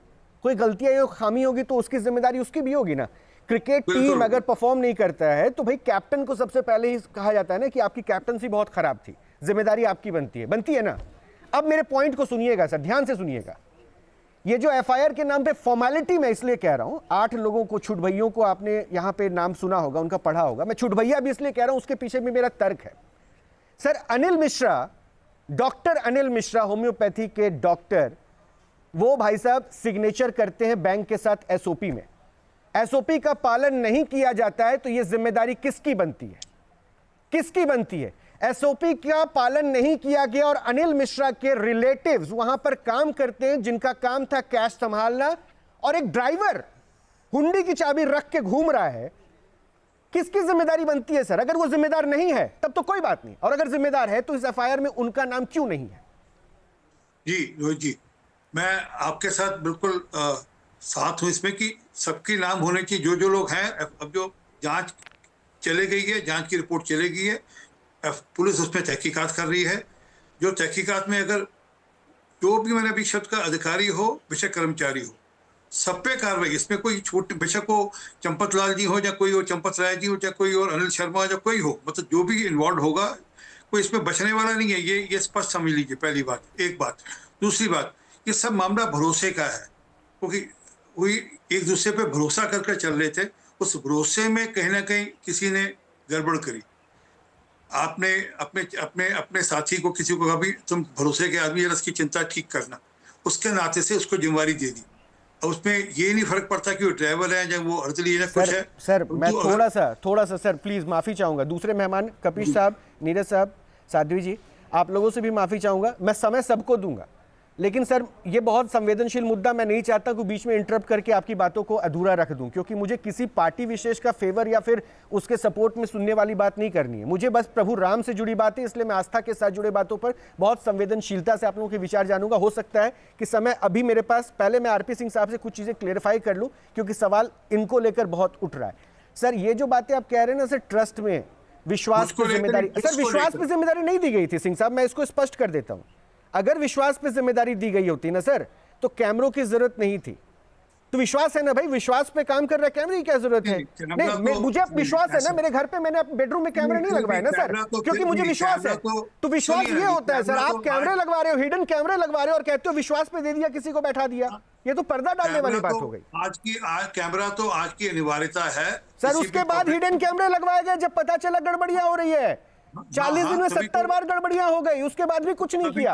कोई गलतियां या खामी होगी तो उसकी जिम्मेदारी उसकी भी होगी ना। क्रिकेट टीम अगर परफॉर्म नहीं करता है तो भाई कैप्टन को सबसे पहले ही कहा जाता है ना कि आपकी कैप्टनसी बहुत खराब थी, जिम्मेदारी आपकी बनती है ना। अब मेरे पॉइंट को सुनिएगा सर, ध्यान से सुनिएगा। ये जो एफआईआर के नाम पे फॉर्मेलिटी मैं इसलिए कह रहा हूं, 8 लोगों को, छुटभइयों को आपने यहां पे नाम सुना होगा, उनका पढ़ा होगा। मैं छुटभइया भी इसलिए कह रहा हूं, उसके पीछे भी मेरा तर्क है। Sir Anil Mishra, doctor Anil Mishra, homeopathy के डॉक्टर, वो भाई साहब सिग्नेचर करते हैं बैंक के साथ एसओपी में। एसओपी का पालन नहीं किया जाता है तो यह जिम्मेदारी किसकी बनती है? किसकी बनती है? एसओपी का पालन नहीं किया गया और अनिल मिश्रा के रिलेटिव्स वहां पर काम करते हैं, जिनका काम था कैश संभालना, और एक ड्राइवर हुंडी की चाबी रख के घूम रहा है। किसकी जिम्मेदारी बनती है सर? अगर वो जिम्मेदार नहीं है तब तो कोई बात नहीं, और अगर जिम्मेदार है तो इस एफआईआर में उनका नाम क्यों नहीं है? जी रोहित जी, मैं आपके साथ बिल्कुल साथ हूं इसमें कि सबके नाम होने चाहिए, जो लोग हैं। अब जो जांच चले गई है, जांच की रिपोर्ट चले गई है, पुलिस उसमें तहकीकात कर रही है। जो तहकीकात में अगर जो भी मैंने अभी शब्द का अधिकारी हो, बेशक कर्मचारी हो, सब पे कार्रवाई। इसमें कोई छूट, बेशक को चंपत लाल जी हो, या कोई और चंपत राय जी हो, या कोई और अनिल शर्मा, या कोई हो, मतलब जो भी इन्वॉल्व होगा, कोई इसमें बचने वाला नहीं है। ये स्पष्ट समझ लीजिए, पहली बात। एक बात। दूसरी बात, ये सब मामला भरोसे का है, क्योंकि वही एक दूसरे पे भरोसा करके चल रहे थे। उस भरोसे में कहीं ना कहीं किसी ने गड़बड़ करी। आपने अपने अपने अपने साथी को, किसी को कहा भी तुम भरोसे के आदमी, जरा इसकी चिंता ठीक करना, उसके नाते से उसको जिम्मेवारी दे दी। और उसमें ये नहीं फर्क पड़ता कि वो ड्राइवर है या वो अर्दली है, कुछ है। सर मैं थोड़ा सा सर प्लीज माफी चाहूंगा। दूसरे मेहमान कपिश साहब, नीरज साहब, साध्वी जी, आप लोगों से भी माफी चाहूंगा। मैं समय सबको दूंगा, लेकिन सर ये बहुत संवेदनशील मुद्दा, मैं नहीं चाहता कि बीच में इंटरप्ट करके आपकी बातों को अधूरा रख दूं, क्योंकि मुझे किसी पार्टी विशेष का फेवर या फिर उसके सपोर्ट में सुनने वाली बात नहीं करनी है। मुझे बस प्रभु राम से जुड़ी बातें, इसलिए मैं आस्था के साथ जुड़े बातों पर बहुत संवेदनशीलता से आप लोगों के विचार जानूंगा। हो सकता है कि समय अभी मेरे पास, पहले मैं आरपी सिंह साहब से कुछ चीजें क्लेरिफाई कर लूं, क्योंकि सवाल इनको लेकर बहुत उठ रहा है। सर ये जो बातें आप कह रहे हैं ना सर, ट्रस्ट में विश्वास मुझको पे लेकर जिम्मेदारी, नहीं, सर इसको विश्वास लेकर। पे जिम्मेदारी नहीं दी गई थी सिंह साहब, मैं इसको स्पष्ट कर देता हूं। अगर विश्वास पे जिम्मेदारी दी गई होती ना सर, तो कैमरों की जरूरत नहीं थी। तो विश्वास है ना भाई, विश्वास पे काम कर रहा है, कैमरे की क्या जरूरत है? नहीं, मुझे विश्वास है ना, मेरे घर पे मैंने बेडरूम में कैमरे नहीं लगवाए ना सर, क्योंकि मुझे विश्वास है। तो विश्वास ये होता है सर, आप कैमरे लगवा रहे हो, हिडन कैमरे लगवा रहे हो और कहते हो विश्वास पे दे दिया, किसी को बैठा दिया, ये तो पर्दा डालने वाली बात हो गई। आज कैमरा तो आज की अनिवार्यता है सर उसके बाद हिडन कैमरे लगवाए गए जब पता चला गड़बड़ियां हो रही है। 40 दिन में 70 बार गड़बड़ियां हो गई, उसके बाद भी कुछ नहीं किया।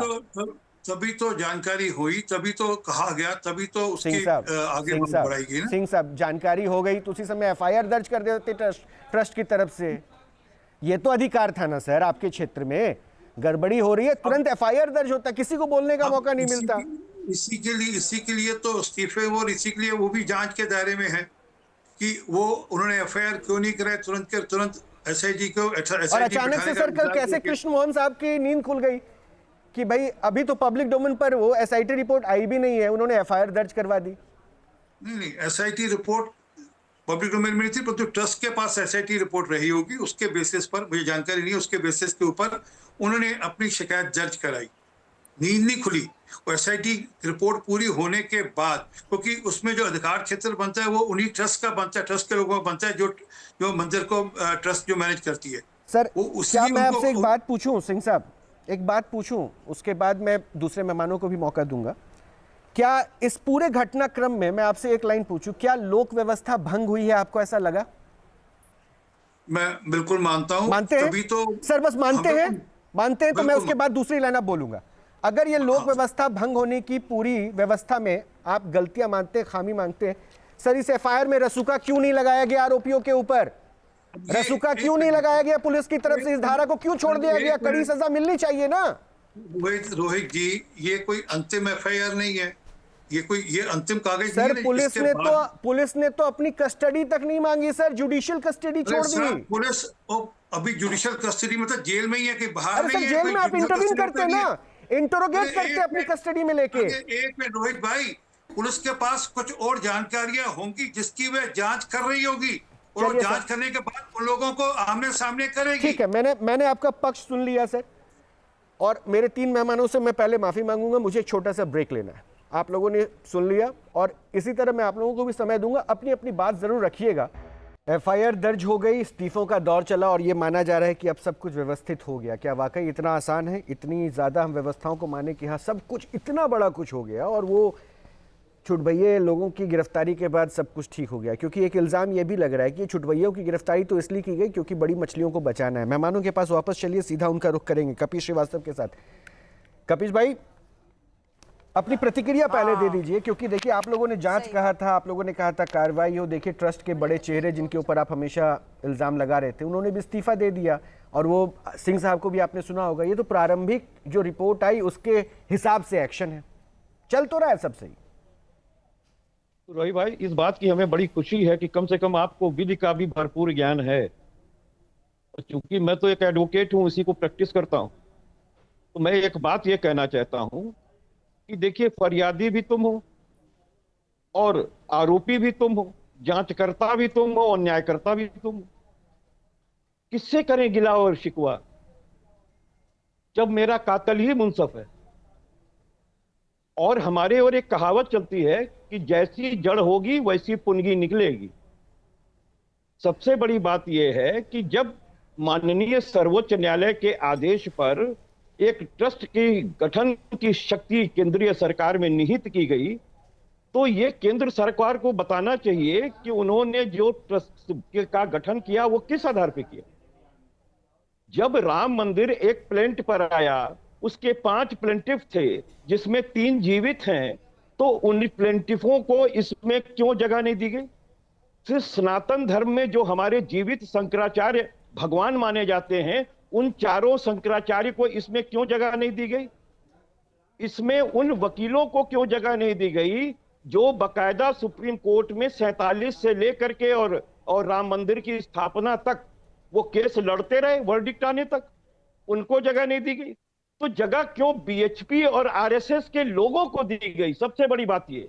तभी तो जानकारी हुई, तभी तो कहा गया, तभी तो उसकी आगे बढ़ाएगी ना। सिंह साहब जानकारी हो गई तो उसी समय एफआईआर दर्ज कर देते ट्रस्ट की तरफ से। ये तो अधिकार था ना सर आपके क्षेत्र में, गड़बड़ी हो रही है तुरंत एफआईआर दर्ज होता, किसी को बोलने का मौका नहीं मिलता। इसी के लिए तो इस्तीफे, और इसी के लिए वो भी जांच के दायरे में है कि वो उन्होंने एफआईआर क्यों नहीं कराए तुरंत के तुरंत एसआईटी को। और अचानक से सर कल कैसे कृष्ण मोहन साहब की नींद खुल गई कि भाई अभी तो पब्लिक डोमेन पर वो एसआईटी रिपोर्ट आई भी नहीं है, उन्होंने एफआईआर दर्ज करवा दी। नहीं, एसआईटी रिपोर्ट पब्लिक डोमेन में नहीं थी, परंतु ट्रस्ट के पास एसआईटी रिपोर्ट रही होगी, उसके बेसिस पर, मुझे जानकारी नहीं है, उसके बेसिस के ऊपर उन्होंने अपनी शिकायत दर्ज कराई। नींद नहीं खुली, और एसआईटी रिपोर्ट पूरी होने के बाद, क्योंकि उसमें जो अधिकार क्षेत्र बनता है वो उन्हीं ट्रस्ट का बनता है, ट्रस्ट के लोगों का बनता है, जो मंदिर को ट्रस्ट जो मैनेज करती है। सर क्या मैं आपसे एक बात पूछूं सिंह साहब, एक बात पूछूं, उसके बाद मैं दूसरे मेहमानों को भी मौका दूंगा। क्या इस पूरे घटनाक्रम में मैं आपसे एक लाइन पूछूं, क्या लोक व्यवस्था भंग हुई है, आपको ऐसा लगा? मैं बिल्कुल मानता हूं। मानते हैं? तभी तो सर बस मानते हैं तो मैं उसके बाद दूसरी लाइन आप बोलूंगा। अगर ये लोक व्यवस्था भंग होने की पूरी व्यवस्था में आप गलतियां मानते हैं, खामी मानते हैं, सर इस एफआईआर में रसूखा क्यों नहीं लगाया गया आरोपियों के ऊपर? रसूखा क्यों नहीं लगाया गया पुलिस की तरफ से? इस धारा को क्यों छोड़ दिया गया? कड़ी सजा मिलनी चाहिए ना। रोहित जी, ये कोई अंतिम एफआईआर नहीं है, ये अंतिम कागज सर नहीं है। पुलिस ने तो अपनी कस्टडी तक नहीं मांगी सर, जुडिशियल कस्टडी छोड़ दी। पुलिस अभी जुडिशियल कस्टडी में तो जेल में ही है कि बाहर नहीं है। जेल में आप इंटरव्यू करते ना, इंटरोगेट करते अपनी कस्टडी में लेके। एक मिनट रोहित भाई, पुलिस के पास कुछ और जानकारियां होंगी जिसकी वह जांच कर रही होगी, और जांच करने के बाद उन लोगों को आमने सामने करेगी। ठीक है, मैंने आपका पक्ष सुन लिया सर, और मेरे 3 मेहमानों से मैं पहले माफी मांगूंगा, मुझे एक छोटा सा ब्रेक लेना है। आप लोगों ने सुन लिया, और इसी तरह मैं आप लोगों को भी समय दूंगा, अपनी अपनी बात जरूर रखिएगा। एफआईआर दर्ज हो गई, इस्तीफों का दौर चला, और ये माना जा रहा है कि अब सब कुछ व्यवस्थित हो गया। क्या वाकई इतना आसान है? इतनी ज्यादा हम व्यवस्थाओं को माने कि हाँ सब कुछ इतना बड़ा कुछ हो गया और वो छुटभइये लोगों की गिरफ्तारी के बाद सब कुछ ठीक हो गया? क्योंकि एक इल्ज़ाम ये भी लग रहा है कि छुटभइयों की गिरफ्तारी तो इसलिए की गई क्योंकि बड़ी मछलियों को बचाना है। मेहमानों के पास वापस चलिए, सीधा उनका रुख करेंगे कपिश श्रीवास्तव के साथ। कपिश भाई, अपनी प्रतिक्रिया पहले दे दीजिए, क्योंकि देखिए आप लोगों ने जांच कहा था, आप लोगों ने कहा था कार्रवाई हो। देखिए ट्रस्ट के बड़े चेहरे जिनके ऊपर आप हमेशा इल्ज़ाम लगा रहे थे, उन्होंने भी इस्तीफा दे दिया, और वो सिंह साहब को भी आपने सुना होगा। ये तो प्रारंभिक जो रिपोर्ट आई उसके हिसाब से एक्शन है, चल तो रहा है सब सही। तो रोहित भाई, इस बात की हमें बड़ी खुशी है कि कम से कम आपको विधि का भी भरपूर ज्ञान है। क्योंकि मैं तो एक एडवोकेट हूं, इसी को प्रैक्टिस करता हूं, तो मैं एक बात ये कहना चाहता हूं कि देखिए, फरियादी भी तुम हो और आरोपी भी तुम हो, जांचकर्ता भी तुम हो और न्यायकर्ता भी तुम हो। किससे करें गिला और शिकवा जब मेरा कातिल ही मुंसफ है? और हमारे और एक कहावत चलती है कि जैसी जड़ होगी वैसी पुनगी निकलेगी। सबसे बड़ी बात यह है कि जब माननीय सर्वोच्च न्यायालय के आदेश पर एक ट्रस्ट की गठन की शक्ति केंद्रीय सरकार में निहित की गई, तो ये केंद्र सरकार को बताना चाहिए कि उन्होंने जो ट्रस्ट का गठन किया वो किस आधार पर किया। जब राम मंदिर एक प्लेंट पर आया, उसके 5 प्लेंटिफ थे जिसमें 3 जीवित हैं, तो उन प्लेंटिफों को इसमें क्यों जगह नहीं दी गई? फिर सनातन धर्म में जो हमारे जीवित शंकराचार्य भगवान माने जाते हैं, उन चारों शंकराचार्य को इसमें क्यों जगह नहीं दी गई? इसमें उन वकीलों को क्यों जगह नहीं दी गई जो बकायदा सुप्रीम कोर्ट में 47 से लेकर के और राम मंदिर की स्थापना तक वो केस लड़ते रहे, वर्डिक्ट आने तक? उनको जगह नहीं दी गई। तो जगह क्यों बीएचपी और आरएसएस के लोगों को दी गई? सबसे बड़ी बात ये,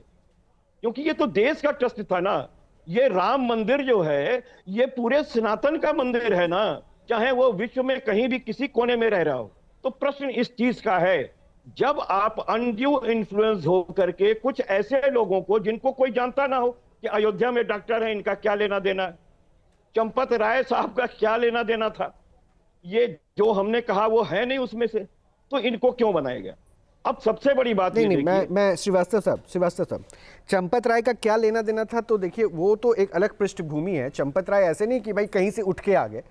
क्योंकि ये तो देश का ट्रस्ट था ना। ये राम मंदिर जो है ये पूरे सनातन का मंदिर है ना। चाहे वो विश्व में कहीं भी किसी कोने में रह रहा हो। तो प्रश्न इस चीज का है, जब आप अनड्यू इन्फ्लुएंस हो करके कुछ ऐसे लोगों को जिनको कोई जानता ना हो कि अयोध्या में डॉक्टर है, इनका क्या लेना देना है, चंपत राय साहब का क्या लेना देना था, ये जो हमने कहा वो है नहीं उसमें से, तो इनको क्यों बनाया गया? अब सबसे बड़ी बात नहीं, मैं श्रीवास्तव साहब चंपत राय का क्या लेना देना था, तो देखिए वो तो एक अलग पृष्ठभूमि है। चंपत राय ऐसे नहीं कि भाई कहीं से उठ के आ गए,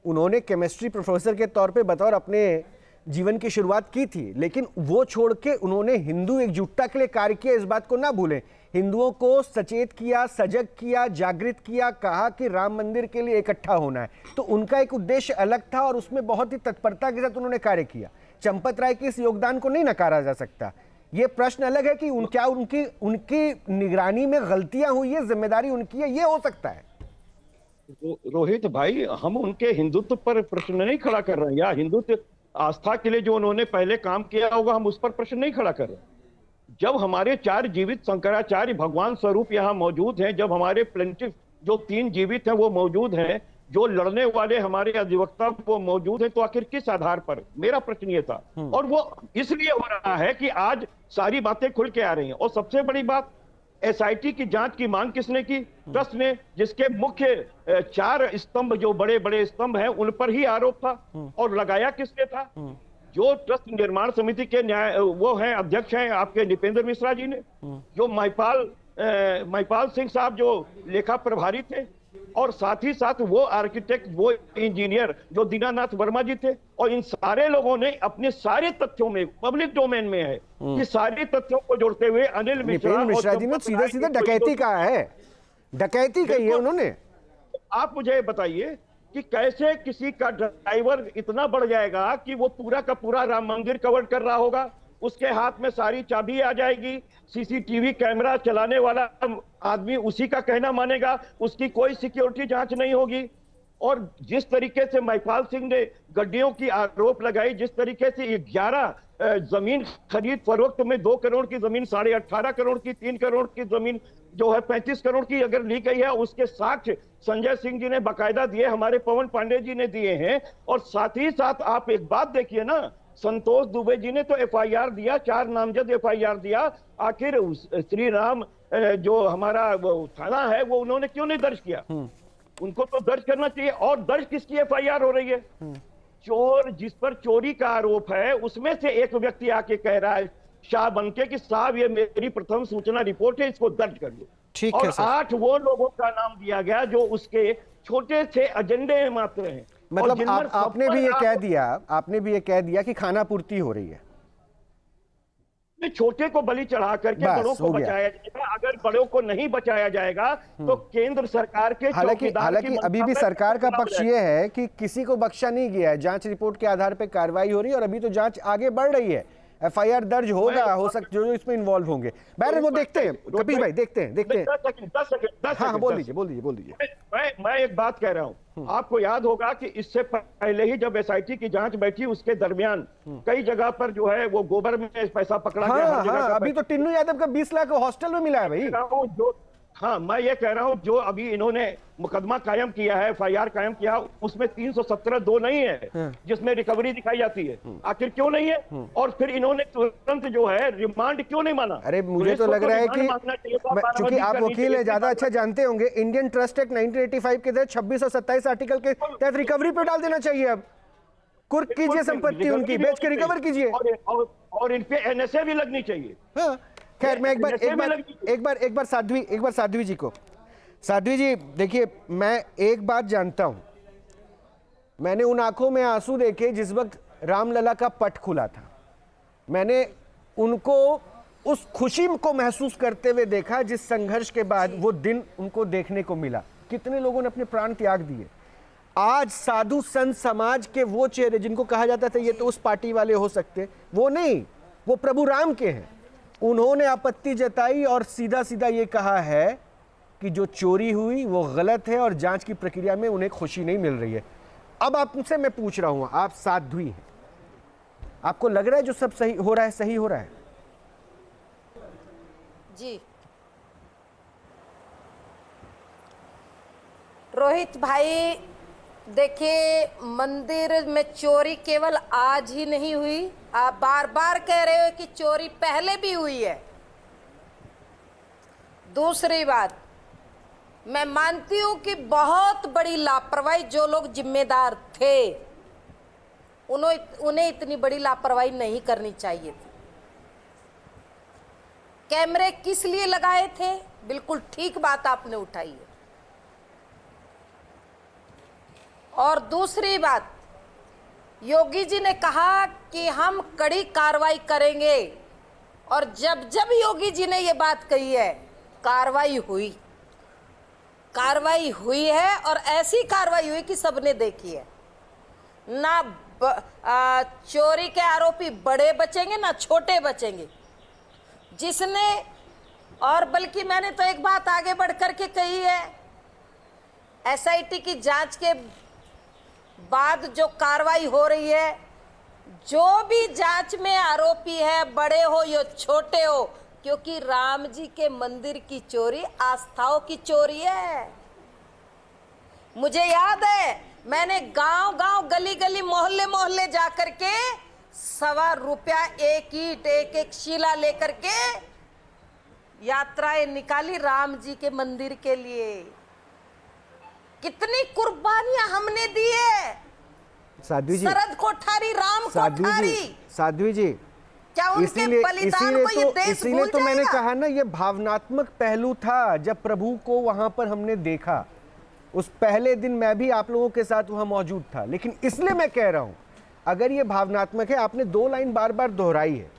उन्होंने केमिस्ट्री प्रोफेसर के तौर पे बतौर अपने जीवन की शुरुआत की थी, लेकिन वो छोड़ के उन्होंने हिंदू एकजुटता के लिए कार्य किया। इस बात को ना भूलें, हिंदुओं को सचेत किया, सजग किया, जागृत किया, कहा कि राम मंदिर के लिए इकट्ठा होना है। तो उनका एक उद्देश्य अलग था और उसमें बहुत ही तत्परता के साथ उन्होंने कार्य किया। चंपत राय के इस योगदान को नहीं नकारा जा सकता। ये प्रश्न अलग है कि क्या उनकी निगरानी में गलतियां हुई है, जिम्मेदारी उनकी है, ये हो सकता है। रोहित भाई, हम उनके हिंदुत्व पर प्रश्न नहीं खड़ा कर रहे हैं, या हिंदुत्व आस्था के लिए जो उन्होंने पहले काम किया होगा हम उस पर प्रश्न नहीं खड़ा कर रहे। जब हमारे 4 जीवित शंकराचार्य भगवान स्वरूप यहाँ मौजूद हैं, जब हमारे प्लेंटिफ जो 3 जीवित हैं वो मौजूद हैं, जो लड़ने वाले हमारे अधिवक्ता वो मौजूद हैं, तो आखिर किस आधार पर? मेरा प्रश्न ये था। और वो इसलिए हो रहा है कि आज सारी बातें खुल के आ रही हैं। और सबसे बड़ी बात, एसआईटी की जांच की मांग किसने की? ट्रस्ट ने, जिसके मुख्य 4 स्तंभ जो बड़े बड़े स्तंभ हैं उन पर ही आरोप था। और लगाया किसने था? जो ट्रस्ट निर्माण समिति के वो हैं, अध्यक्ष हैं आपके निपेंद्र मिश्रा जी ने, जो महिपाल सिंह साहब जो लेखा प्रभारी थे, और साथ ही साथ वो आर्किटेक्ट, वो इंजीनियर जो दीनानाथ वर्मा जी थे। और इन सारे लोगों ने अपने सारे तथ्यों में, पब्लिक डोमेन में है, कि सारे तथ्यों को जोड़ते हुए अनिल मिश्रा जी ने सीधा सीधा डकैती कहा है, डकैती कही है उन्होंने। आप मुझे बताइए कि कैसे किसी का ड्राइवर इतना बढ़ जाएगा कि वो पूरा का पूरा राम मंदिर कवर कर रहा होगा, उसके हाथ में सारी चाबी आ जाएगी, सीसीटीवी कैमरा चलाने वाला आदमी उसी का कहना मानेगा, उसकी कोई सिक्योरिटी जांच नहीं होगी। और जिस तरीके से महिपाल सिंह ने गड्डियों की आरोप लगाई, जिस तरीके से 11 जमीन खरीद फरोख्त में 2 करोड़ की जमीन, 18.5 करोड़ की, 3 करोड़ की जमीन जो है 35 करोड़ की अगर ली गई है, उसके साक्ष्य संजय सिंह जी ने बाकायदा दिए, हमारे पवन पांडे जी ने दिए हैं। और साथ ही साथ आप एक बात देखिए ना, संतोष दुबे जी ने तो एफआईआर दिया, 4 नामजद एफआईआर दिया। आखिर श्री राम जो हमारा थाना है वो उन्होंने क्यों नहीं दर्ज किया? उनको तो दर्ज करना चाहिए। और दर्ज किसकी एफआईआर हो रही है? चोर, जिस पर चोरी का आरोप है, उसमें से एक व्यक्ति आके कह रहा है शाह बनके कि साहब ये मेरी प्रथम सूचना रिपोर्ट है, इसको दर्ज कर लो। ठीक और है सर। 8 वो लोगों का नाम दिया गया जो उसके छोटे से एजेंडे में मात्र हैं। मतलब आपने भी ये कह दिया कि खाना पूर्ति हो रही है, छोटे को बलि चढ़ा करके बड़ों को बचाया जाएगा। अगर बड़ों को नहीं बचाया जाएगा तो केंद्र सरकार के हालांकि अभी भी सरकार का पक्ष ये है कि किसी को बख्शा नहीं गया है, जांच रिपोर्ट के आधार पर कार्रवाई हो रही है और अभी तो जांच आगे बढ़ रही है, एफआईआर दर्ज होगा, हो सकता जो इसमें इन्वॉल्व होंगे। बहर वो देखते हैं कपिल भाई, देखते हैं 10 सेकंड। हाँ, बोल दीजिए। मैं एक बात कह रहा हूँ, आपको याद होगा कि इससे पहले ही जब एसआईटी की जांच बैठी, उसके दरमियान कई जगह पर जो है वो गोबर में पैसा पकड़ा गया। अभी तो टिन्नू यादव का 20 लाख हॉस्टल में मिला है भाई। हाँ, मैं ये कह रहा हूँ जो अभी इन्होंने मुकदमा कायम किया है, एफआईआर कायम किया, उसमें 317(2) नहीं है जिसमें रिकवरी दिखाई जाती है। आखिर क्यों नहीं है? और फिर इन्होंने तुरंत जो है रिमांड क्यों नहीं माना? अरे मुझे तो लग रहा है कि चूंकि आप वकील है, ज्यादा अच्छा जानते होंगे, इंडियन ट्रस्ट एक्ट 1985 के तहत 26 और 27 आर्टिकल के तहत रिकवरी पे डाल देना चाहिए। अब कुर्क कीजिए संपत्ति उनकी, बेच के रिकवर कीजिए, और इन पे एनएसए भी लगनी चाहिए। खैर, मैं एक बार साध्वी जी को, साध्वी जी देखिए, मैं एक बात जानता हूं, मैंने उन आंखों में आंसू देखे जिस वक्त रामलला का पट खुला था, मैंने उनको उस खुशी को महसूस करते हुए देखा जिस संघर्ष के बाद वो दिन उनको देखने को मिला। कितने लोगों ने अपने प्राण त्याग दिए। आज साधु संत समाज के वो चेहरे जिनको कहा जाता था ये तो उस पार्टी वाले हो सकते, वो नहीं, वो प्रभु राम के हैं। उन्होंने आपत्ति जताई और सीधा सीधा ये कहा है कि जो चोरी हुई वो गलत है और जांच की प्रक्रिया में उन्हें खुशी नहीं मिल रही है। अब आपसे मैं पूछ रहा हूं, आप साध्वी हैं, आपको लग रहा है जो सब सही हो रहा है सही हो रहा है? जी रोहित भाई, देखिए, मंदिर में चोरी केवल आज ही नहीं हुई, आप बार बार कह रहे हो कि चोरी पहले भी हुई है। दूसरी बात, मैं मानती हूं कि बहुत बड़ी लापरवाही, जो लोग जिम्मेदार थे उन्हें इतनी बड़ी लापरवाही नहीं करनी चाहिए थी। कैमरे किस लिए लगाए थे? बिल्कुल ठीक बात आपने उठाई है। और दूसरी बात, योगी जी ने कहा कि हम कड़ी कार्रवाई करेंगे, और जब जब योगी जी ने ये बात कही है, कार्रवाई हुई है, और ऐसी कार्रवाई हुई कि सबने देखी है। ना चोरी के आरोपी बड़े बचेंगे ना छोटे बचेंगे। जिसने, और बल्कि मैंने तो एक बात आगे बढ़ करके कही है, एसआईटी की जांच के बाद जो कार्रवाई हो रही है, जो भी जांच में आरोपी है, बड़े हो या छोटे हो, क्योंकि राम जी के मंदिर की चोरी आस्थाओं की चोरी है। मुझे याद है, मैंने गांव-गांव, गली-गली, मोहल्ले-मोहल्ले जाकर के ₹1.25 एक ईंट, एक शिला लेकर के यात्राएं निकाली राम जी के मंदिर के लिए। कितनी कुर्बानियां हमने दी है। साध्वी जी, शरद कोठारी, राम कोठारी, साध्वी जी, क्या उनके बलिदान को ये देश इसीलिए भूल तो मैंने जाएगा? कहा ना, ये भावनात्मक पहलू था। जब प्रभु को वहां पर हमने देखा, उस पहले दिन मैं भी आप लोगों के साथ वहां मौजूद था। लेकिन इसलिए मैं कह रहा हूं, अगर ये भावनात्मक है, आपने 2 लाइन बार बार दोहराई है।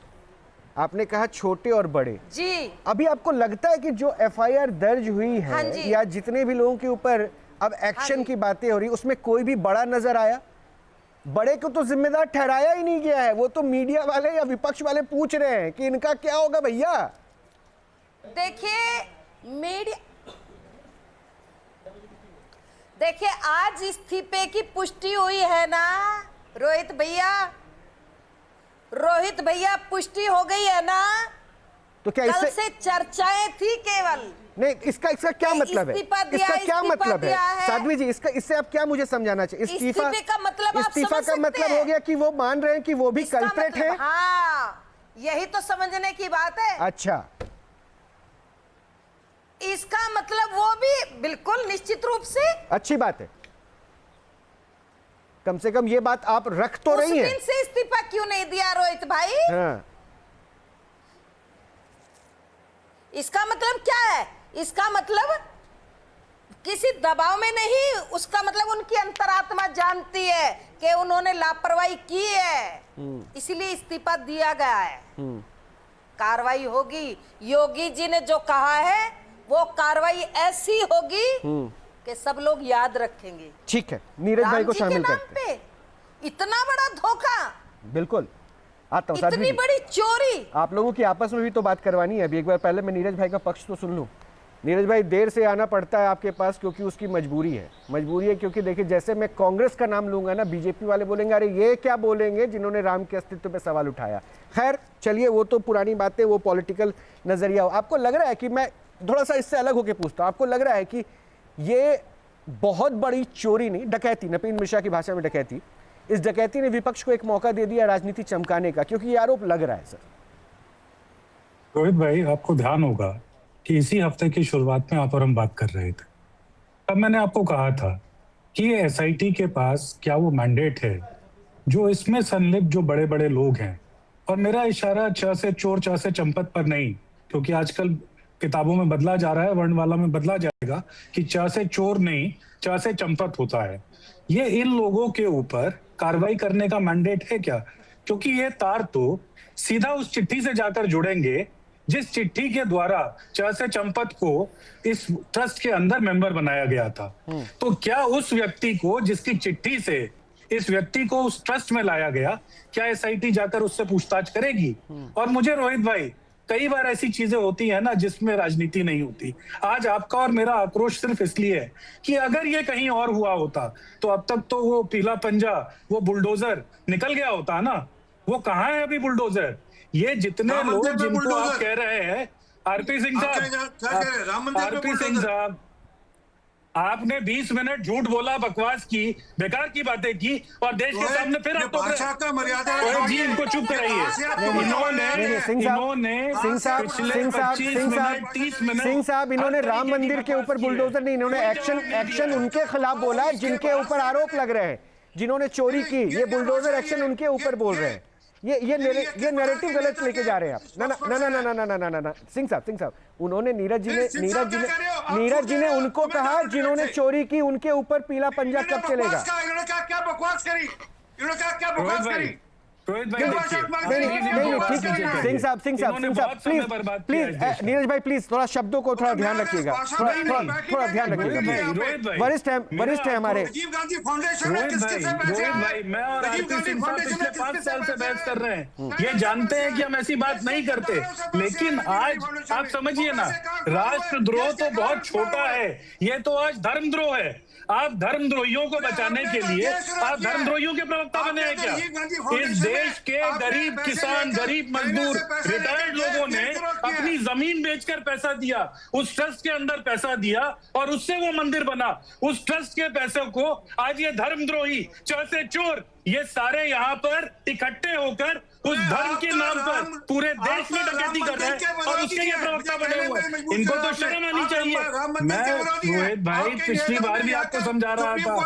आपने कहा छोटे और बड़े जी। अभी आपको लगता है कि जो एफआईआर दर्ज हुई है, हाँ जी। या जितने भी लोगों के ऊपर अब एक्शन की बातें हो रही, उसमें कोई भी बड़ा नजर आया? बड़े को तो जिम्मेदार ठहराया ही नहीं गया है। वो तो मीडिया वाले या विपक्ष वाले पूछ रहे हैं कि इनका क्या होगा भैया। देखिए, आज इस्तीफे की पुष्टि हुई है ना रोहित भैया, पुष्टि हो गई है ना? तो क्या कल से चर्चाएं थी केवल। नहीं, इसका क्या मतलब है? इसका क्या मतलब है साध्वी जी? इससे आप क्या मुझे समझाना चाहिए? इस्तीफा का मतलब हो गया कि वो मान रहे हैं कि वो भी कल्प्रेट है। हाँ, यही तो समझने की बात है। अच्छा, इसका मतलब वो भी बिल्कुल निश्चित रूप से अच्छी बात है। कम से कम ये बात आप रख तो रही हैं। उस दिन से इस्तीफा क्यों नहीं दिया रोहित भाई? हाँ। इसका मतलब क्या है? इसका मतलब किसी दबाव में नहीं, उसका मतलब उनकी अंतरात्मा जानती है कि उन्होंने लापरवाही की है, इसीलिए इस्तीफा दिया गया है। कार्रवाई होगी। योगी जी ने जो कहा है वो कार्रवाई ऐसी होगी कि सब लोग याद रखेंगे। ठीक है, नीरज भाई को शामिल करते हैं। इतना बड़ा धोखा, बिल्कुल आता हूं। इतनी बड़ी चोरी। आप लोगों की आपस में भी तो बात करवानी है। अभी एक बार पहले मैं नीरज भाई का पक्ष तो सुन लूं। नीरज भाई, देर से आना पड़ता है आपके पास क्योंकि उसकी मजबूरी है। क्योंकि देखिए, जैसे मैं कांग्रेस का नाम लूंगा ना, बीजेपी वाले बोलेंगे अरे ये क्या बोलेंगे जिन्होंने राम के अस्तित्व पे सवाल उठाया। खैर चलिए, वो तो पुरानी बातें, वो पॉलिटिकल नजरिया हो। आपको लग रहा है कि, मैं थोड़ा सा इससे अलग होकर पूछता हूँ, आपको लग रहा है कि ये बहुत बड़ी चोरी नहीं, डकैती, नवीन मिश्रा की भाषा में डकैती, इस डकैती ने विपक्ष को एक मौका दे दिया राजनीति चमकाने का, क्योंकि ये आरोप लग रहा है सर? रोहित भाई, आपको ध्यान होगा कि इसी हफ्ते की शुरुआत में आप और हम बात कर रहे थे। तब मैंने आपको कहा था कि एसआईटी के पास क्या वो मैंडेट है जो इसमें संलिप्त जो बड़े बड़े लोग हैं, और मेरा इशारा च से चोर च से चंपत पर नहीं, क्योंकि आजकल किताबों में बदला जा रहा है, वर्णमाला में बदला जाएगा कि च से चोर नहीं, च से चंपत होता है। ये इन लोगों के ऊपर कार्रवाई करने का मैंडेट है क्या? क्योंकि ये तार तो सीधा उस चिट्ठी से जाकर जुड़ेंगे जिस चिट्ठी के द्वारा च से चंपत को इस ट्रस्ट के अंदर मेंबर बनाया गया था। तो क्या उस व्यक्ति को, जिसकी चिट्ठी से इस व्यक्ति को उस ट्रस्ट में लाया गया, क्या एसआईटी जाकर उससे पूछताछ करेगी? और मुझे रोहित भाई, कई बार ऐसी चीजें होती है ना जिसमें राजनीति नहीं होती। आज आपका और मेरा आक्रोश सिर्फ इसलिए है कि अगर ये कहीं और हुआ होता तो अब तक तो वो पीला पंजा, वो बुलडोजर निकल गया होता ना। वो कहाँ है अभी बुलडोजर? ये जितने लोग जिनको आप कह रहे हैं, आरपी सिंह साहब, आपने 20 मिनट झूठ बोला, बकवास की, बेकार की बातें की और देश के सामने फिर आप भाषा का मर्यादा जी इनको चुप कराइए। सिंह साहब इन्होंने राम मंदिर के ऊपर बुलडोजर नहीं, इन्होंने एक्शन उनके खिलाफ बोला है जिनके ऊपर आरोप लग रहे हैं, जिन्होंने चोरी की। ये बुलडोजर एक्शन उनके ऊपर बोल रहे हैं। ये नैरेटिव गलत लेके जा रहे हैं आप। ना ना ना ना ना ना ना ना सिंह साहब उन्होंने नीरज जी ने उनको कहा जिन्होंने चोरी की उनके ऊपर पीला पंजा कब चलेगा? क्या बकवास करी, क्या बकवास करी? रोहित भाई नहीं ठीक है। सिंह साहब प्लीज नीरज भाई प्लीज थोड़ा शब्दों को थोड़ा ध्यान रखिएगा, थोड़ा ध्यान रखिएगा। वरिष्ठ है हमारे। राजीव गांधी फाउंडेशन रोहित भाई मैं और आरपी सिंह साहब पिछले 5 साल से बहस कर रहे हैं, ये जानते हैं कि हम ऐसी बात नहीं करते, लेकिन आज आप समझिए ना, राष्ट्रद्रोह तो बहुत छोटा है, ये तो आज धर्मद्रोह है। आप धर्मद्रोहियों को बचाने के लिए आप धर्मद्रोहियों के प्रवक्ता बने हैं क्या? इस देश के गरीब किसान, गरीब मजदूर, रिटायर्ड लोगों ने अपनी जमीन बेचकर पैसा दिया, उस ट्रस्ट के अंदर पैसा दिया और उससे वो मंदिर बना। उस ट्रस्ट के पैसों को आज ये धर्मद्रोही, चौसे चोर, ये सारे यहाँ पर इकट्ठे होकर उस धर्म के नाम पर पूरे देश में डकैती कर रहे हैं और उसके ये प्रवक्ता बने हुए हैं। इनको तो शर्म आनी चाहिए। मैं रोहित भाई पिछली बार भी आपको समझा रहा था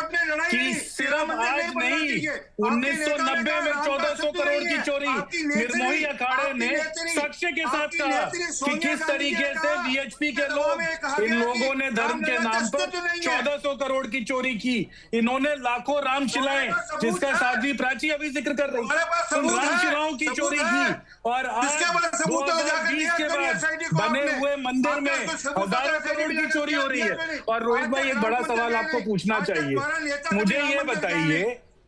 कि सिर्फ आज नहीं, 1990 में 1400 करोड़ की चोरी निर्मोही अखाड़े ने साक्ष्य के साथ कहा कि किस तरीके से वीएचपी के लोग, इन लोगों ने धर्म के नाम पर 1400 करोड़ की चोरी की। इन्होंने लाखों रामशिलाएं, जिसका साध्वी प्राची अभी जिक्र कर रही है, उन रामशिलाओं की चोरी की और आज 2020 के बाद बने हुए मंदिर में हजारों करोड़ की चोरी हो रही है। और रोहित भाई एक बड़ा सवाल आपको पूछना चाहिए, मुझे ये बताइए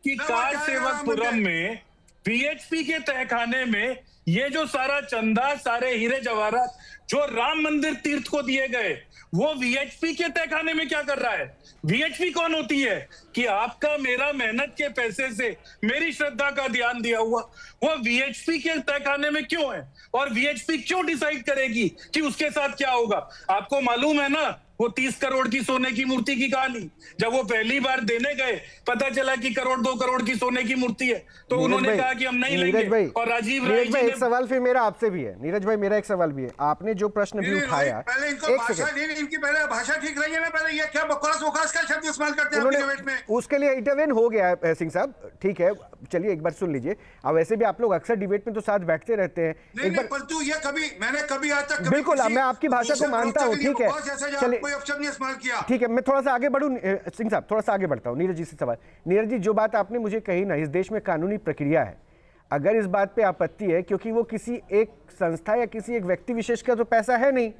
कि कार सेवकपुरम में वीएचपी के तहखाने में ये जो सारा चंदा, सारे हीरे जवाहरात जो राम मंदिर तीर्थ को दिए गए, वो वीएचपी के तहखाने में क्या कर रहा है? वीएचपी कौन होती है कि आपका मेरा मेहनत के पैसे से मेरी श्रद्धा का ध्यान दिया हुआ वो वीएचपी के तहखाने में क्यों है? और वीएचपी क्यों डिसाइड करेगी कि उसके साथ क्या होगा? आपको मालूम है ना वो 30 करोड़ की सोने की मूर्ति की कहानी, जब वो पहली बार देने गए पता चला कि 1.5-2 करोड़ की सोने की मूर्ति है, तो उन्होंने कहा कि हम नहीं लेंगे। और राजीव राय जी, एक सवाल फिर मेरा आपसे भी है। नीरज भाई मेरा एक सवाल भी है, आपने जो प्रश्न भी उठाया, पहले इनको भाषा इनकी पहले भाषा ठीक रही है ना, पहले ये क्या बकवास वकास का शब्द इस्तेमाल करते हैं डिबेट में? उसके लिए इंटरवेन हो गया है सिंह साहब, ठीक है, चलिए एक बार सुन लीजिए। अब वैसे भी आप लोग अक्सर डिबेट में तो साथ बैठते रहते हैं। एक बार परंतु ये कभी मैंने कभी आज तक बिल्कुल मैं आपकी भाषा को मानता हूँ, ठीक है, चलिए ठीक है, मैं थोड़ा सा आगे बढ़ूं। सिंह साहब थोड़ा सा आगे बढ़ता हूं। नीरज जी से सवाल। नीरज जी जो बात आपने मुझे कही ना, इस देश में कानूनी प्रक्रिया है, अगर इस बात पे आपत्ति है, क्योंकि वो किसी एक संस्था या किसी एक व्यक्ति विशेष का तो पैसा है नहीं,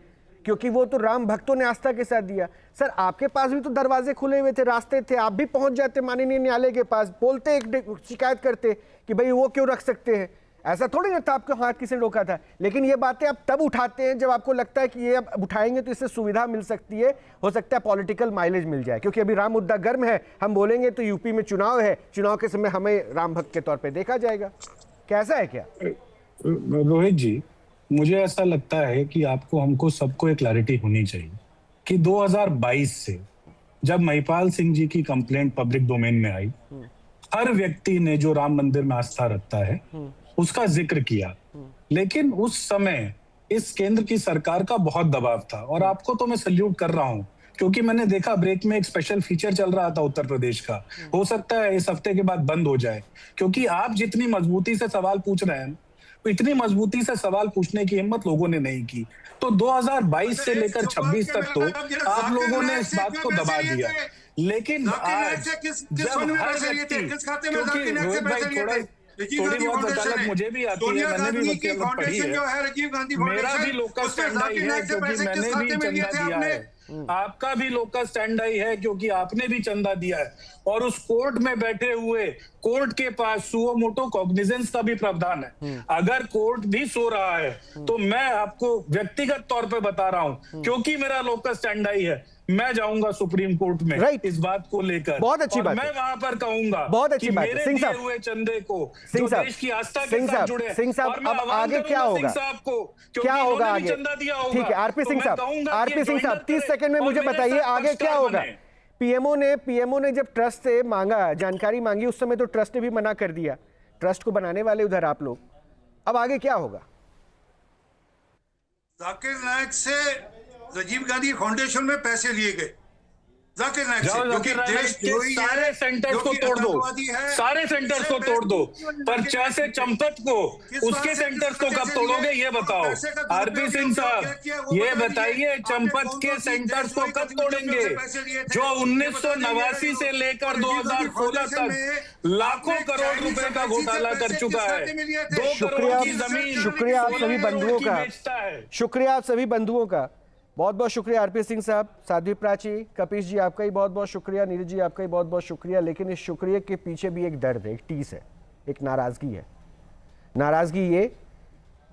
क्योंकि वो तो राम भक्तों ने आस्था के साथ दिया। सर आपके पास भी तो दरवाजे खुले हुए थे, रास्ते थे, आप भी पहुंच जाते माननीय न्यायालय के पास, बोलते एक शिकायत करते कि भाई वो क्यों रख सकते हैं, ऐसा थोड़ी ना था आपके हाथ किसी ने रोका था। लेकिन ये बातें आप तब उठाते हैं जब आपको लगता है कि ये अब उठाएंगे तो इससे सुविधा मिल सकती है, हो सकता है पॉलिटिकल माइलेज मिल जाए, क्योंकि अभी राम मुद्दा गर्म है, हम बोलेंगे तो यूपी में चुनाव है, चुनाव के समय हमें राम भक्त के तौर पे देखा जाएगा। कैसा है क्या? रोहित जी मुझे ऐसा लगता है कि आपको हमको सबको एक क्लैरिटी होनी चाहिए कि 2022 से जब महिपाल सिंह जी की कंप्लेंट पब्लिक डोमेन में आई, हर व्यक्ति ने जो राम मंदिर में आस्था रखता है उसका जिक्र किया, लेकिन उस समय इस केंद्र की सरकार का बहुत दबाव था। और आपको तो मैं सल्यूट कर रहा हूं, क्योंकि मैंने देखा ब्रेक में एक स्पेशल फीचर चल रहा था उत्तर प्रदेश का, हो सकता है इस हफ्ते के बाद बंद हो जाए, क्योंकि आप जितनी मजबूती से सवाल पूछ रहे हैं इतनी मजबूती से सवाल पूछने की हिम्मत लोगों ने नहीं की। तो 2022 से लेकर 26 तक तो आप लोगों ने इस बात को दबा दिया, लेकिन आज जब हर व्यक्ति, क्योंकि रोहित भाई थोड़ी बहुत वकालत मुझे भी आती है, मैंने भी वकालत पढ़ी है, मेरा भी लोकल स्टैंड आई है क्योंकि मैंने भी चंदा दिया है, आपका भी लोकल स्टैंड आई है क्योंकि आपने भी चंदा दिया है, और उस कोर्ट में बैठे हुए कोर्ट के पास सुओ मोटो कॉग्निजेंस का भी प्रावधान है। अगर कोर्ट भी सो रहा है तो मैं आपको व्यक्तिगत तौर पे बता रहा हूं, क्योंकि मेरा लोकल स्टैंड आई है, मैं जाऊंगा सुप्रीम कोर्ट में इस बात को लेकर। बहुत अच्छी बात मैं वहां पर कहूंगा बहुत अच्छी बात मेरे दिए हुए चंदे को जो देश की आस्था के साथ जुड़े। सिंह साहब अब आगे क्या होगा? क्या होगा आगे? ठीक है आरपी सिंह साहब, 30 सेकंड में मुझे बताइए आगे क्या होगा? पीएमओ ने जब ट्रस्ट से मांगा, जानकारी मांगी, उस समय तो ट्रस्ट ने भी मना कर दिया। ट्रस्ट को बनाने वाले उधर आप लोग, अब आगे क्या होगा? जाकिर नायक से राजीव गांधी फाउंडेशन में पैसे लिए गए। जाकिर नायक से, जो कि देशद्रोही है, सारे सेंटर्स को तोड़ दो, सारे सेंटर्स को तोड़ दो, पर जैसे चंपत को, उसके सेंटर्स को कब तोड़ोगे ये बताओ। आरपी सिंह साहब ये बताइए, चंपत के सेंटर्स को कब तोड़ेंगे, जो 1989 से लेकर 2016 तक लाखों करोड़ रुपए का घोटाला कर चुका है। 2 करोड़ की जमीन, शुक्रिया आप सभी बंधुओं का, शुक्रिया आप सभी बंधुओं का, बहुत बहुत शुक्रिया। आरपी सिंह साहब, साध्वी प्राची, कपीश जी आपका ही बहुत बहुत शुक्रिया, नीरज जी आपका ही बहुत बहुत शुक्रिया। लेकिन इस शुक्रिया के पीछे भी एक दर्द है, एक टीस है, एक नाराजगी है। नाराजगी ये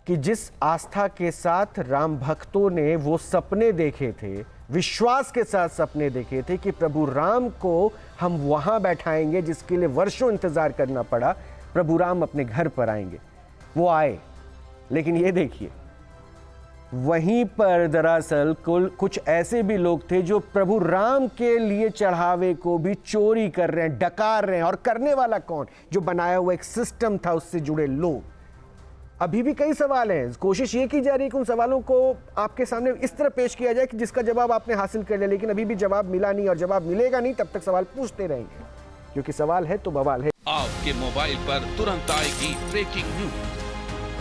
कि जिस आस्था के साथ राम भक्तों ने वो सपने देखे थे, विश्वास के साथ सपने देखे थे कि प्रभु राम को हम वहां बैठाएंगे जिसके लिए वर्षों इंतजार करना पड़ा, प्रभु राम अपने घर पर आएंगे, वो आए। लेकिन ये देखिए, वहीं पर दरअसल कुछ ऐसे भी लोग थे जो प्रभु राम के लिए चढ़ावे को भी चोरी कर रहे हैं, डकार रहे हैं। और करने वाला कौन? जो बनाया हुआ एक सिस्टम था, उससे जुड़े लोग। अभी भी कई सवाल हैं, कोशिश ये की जा रही है कि उन सवालों को आपके सामने इस तरह पेश किया जाए कि जिसका जवाब आपने हासिल कर लिया, लेकिन अभी भी जवाब मिला नहीं, और जवाब मिलेगा नहीं तब तक सवाल पूछते रहेंगे, क्योंकि सवाल है तो बवाल है। आपके मोबाइल पर तुरंत आएगी ब्रेकिंग न्यूज,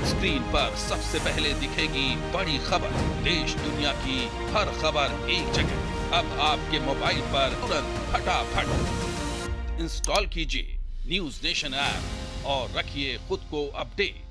स्क्रीन पर सबसे पहले दिखेगी बड़ी खबर, देश दुनिया की हर खबर एक जगह। अब आपके मोबाइल पर तुरंत फटाफट इंस्टॉल कीजिए न्यूज़ नेशन ऐप और रखिए खुद को अपडेट।